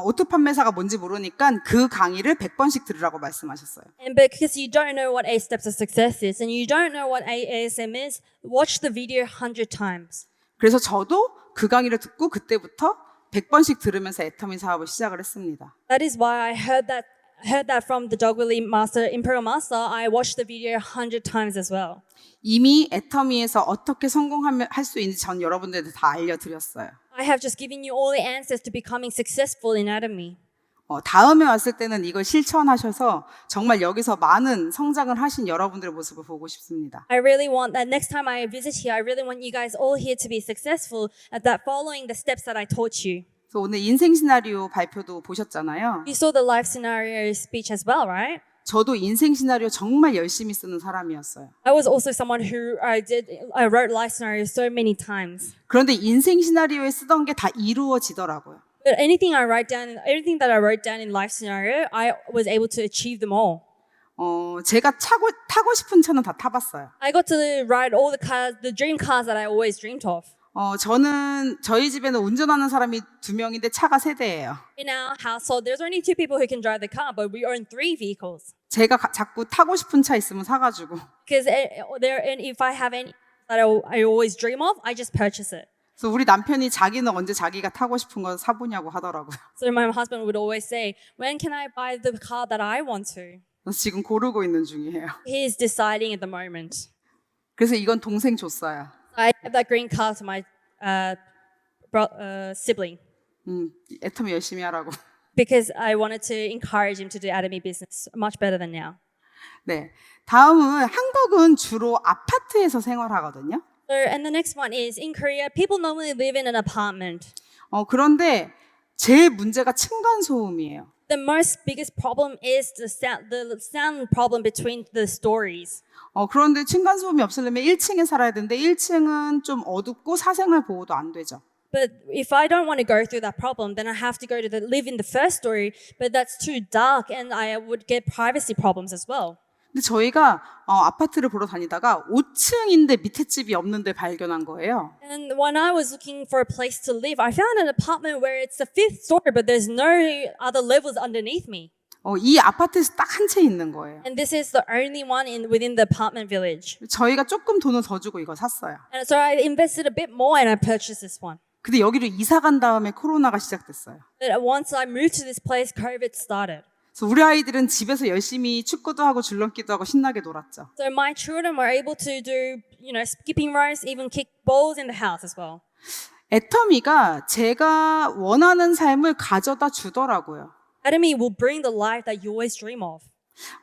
A: 오토 판매사가 뭔지 모르니까 그 강의를 100번씩 들으라고 말씀하셨어요.
B: And because you don't know what 8 steps of success is and you don't know what ASM is, watch the video 100 times.
A: 그래서 저도 그 강의를 듣고 그때부터 100번씩 들으면서 애터미 사업을 시작을 했습니다.
B: That is why I heard that from the Doug Willie Master, Imperial Master. I watched the video 100 times as well.
A: 이미 애터미에서 어떻게 성공할 수 있는지 전 여러분들한테 다 알려드렸어요.
B: I have just given you all the answers to becoming successful in Atomy.
A: 다음에 왔을 때는 이걸 실천하셔서 정말 여기서 많은 성장을 하신 여러분들의 모습을 보고 싶습니다.
B: I really want that next time I visit here, I really want you guys all here to be successful at that following the steps that I taught you.
A: 그래서 오늘 인생 시나리오 발표도 보셨잖아요.
B: You saw the life scenario speech as well, right?
A: 저도 인생 시나리오 정말 열심히 쓰는 사람이었어요.
B: I was also someone who I wrote life scenarios so many times.
A: 그런데 인생 시나리오에 쓰던 게 다 이루어지더라고요.
B: But everything that I wrote down in life scenario, I was able to achieve them all.
A: 제가 타고 싶은 차는 다 타봤어요.
B: I got to ride all the dream cars that I always dreamed of.
A: 저는 저희 집에는 운전하는 사람이 2명인데 차가 3대예요.
B: In our household, there's only 2 people who can drive the car, but we own 3 vehicles.
A: 제가 자꾸 타고 싶은 차 있으면 사가지고.
B: Because if I have any that I always dream of, I just purchase it.
A: 그래서 우리 남편이 자기는 언제 자기가 타고 싶은 거 사보냐고 하더라고요.
B: So my husband would always say, when can I buy the car that I want to?
A: 그래서 지금 고르고 있는 중이에요.
B: He's deciding at the moment.
A: 그래서 이건 동생 줬어요.
B: I gave that green car to my sibling
A: 애터미 열심히 하라고.
B: because I wanted to encourage him to do Atomy business much better than now.
A: 네. 다음은 한국은 주로 아파트에서 생활하거든요.
B: So, and the next one is in Korea, people normally live in an apartment.
A: 그런데 제일 문제가 층간 소음이에요.
B: The most biggest problem is the sound problem between the stories.
A: 그런데 층간 소음이 없으려면 1층에 살아야 되는데 1층은 좀 어둡고 사생활 보호도 안 되죠.
B: But if I don't want to go through that problem, then I have to go to live in the first story, but that's too dark and I would get privacy problems as well.
A: 근데 저희가 아파트를 보러 다니다가 5층인데 밑에 집이 없는데 발견한 거예요.
B: And when I was looking for a place to live, I found an apartment where it's the 5th story, but there's no other levels underneath me.
A: 이 아파트에서 딱 한 채 있는 거예요.
B: And this is the only one within the apartment village.
A: 저희가 조금 돈을 더 주고 이거 샀어요.
B: And so I invested a bit more and I purchased this one.
A: 근데 여기로 이사 간 다음에 코로나가 시작됐어요.
B: But once I moved to this place, COVID started.
A: 그래서 우리 아이들은 집에서 열심히 축구도 하고 줄넘기도 하고 신나게 놀았죠.
B: So my children were able to do, skipping ropes, even kick balls in the house as well.
A: 애터미가 제가 원하는 삶을 가져다 주더라고요.
B: Atomy will bring the life that you always dream of.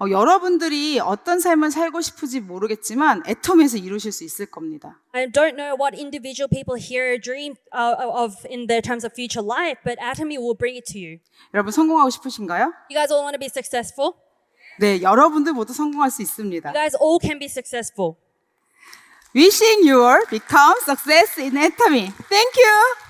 A: 여러분들이 어떤 삶을 살고 싶은지 모르겠지만 애터미에서 이루실 수 있을 겁니다.
B: I don't know what individual people here dream of in their terms of future life, but Atomy will bring it to you.
A: 여러분 성공하고 싶으신가요?
B: You guys all want to be successful?
A: 네, 여러분들 모두 성공할 수 있습니다.
B: You guys all can be successful.
A: Wishing you all become success in Atomy. Thank you.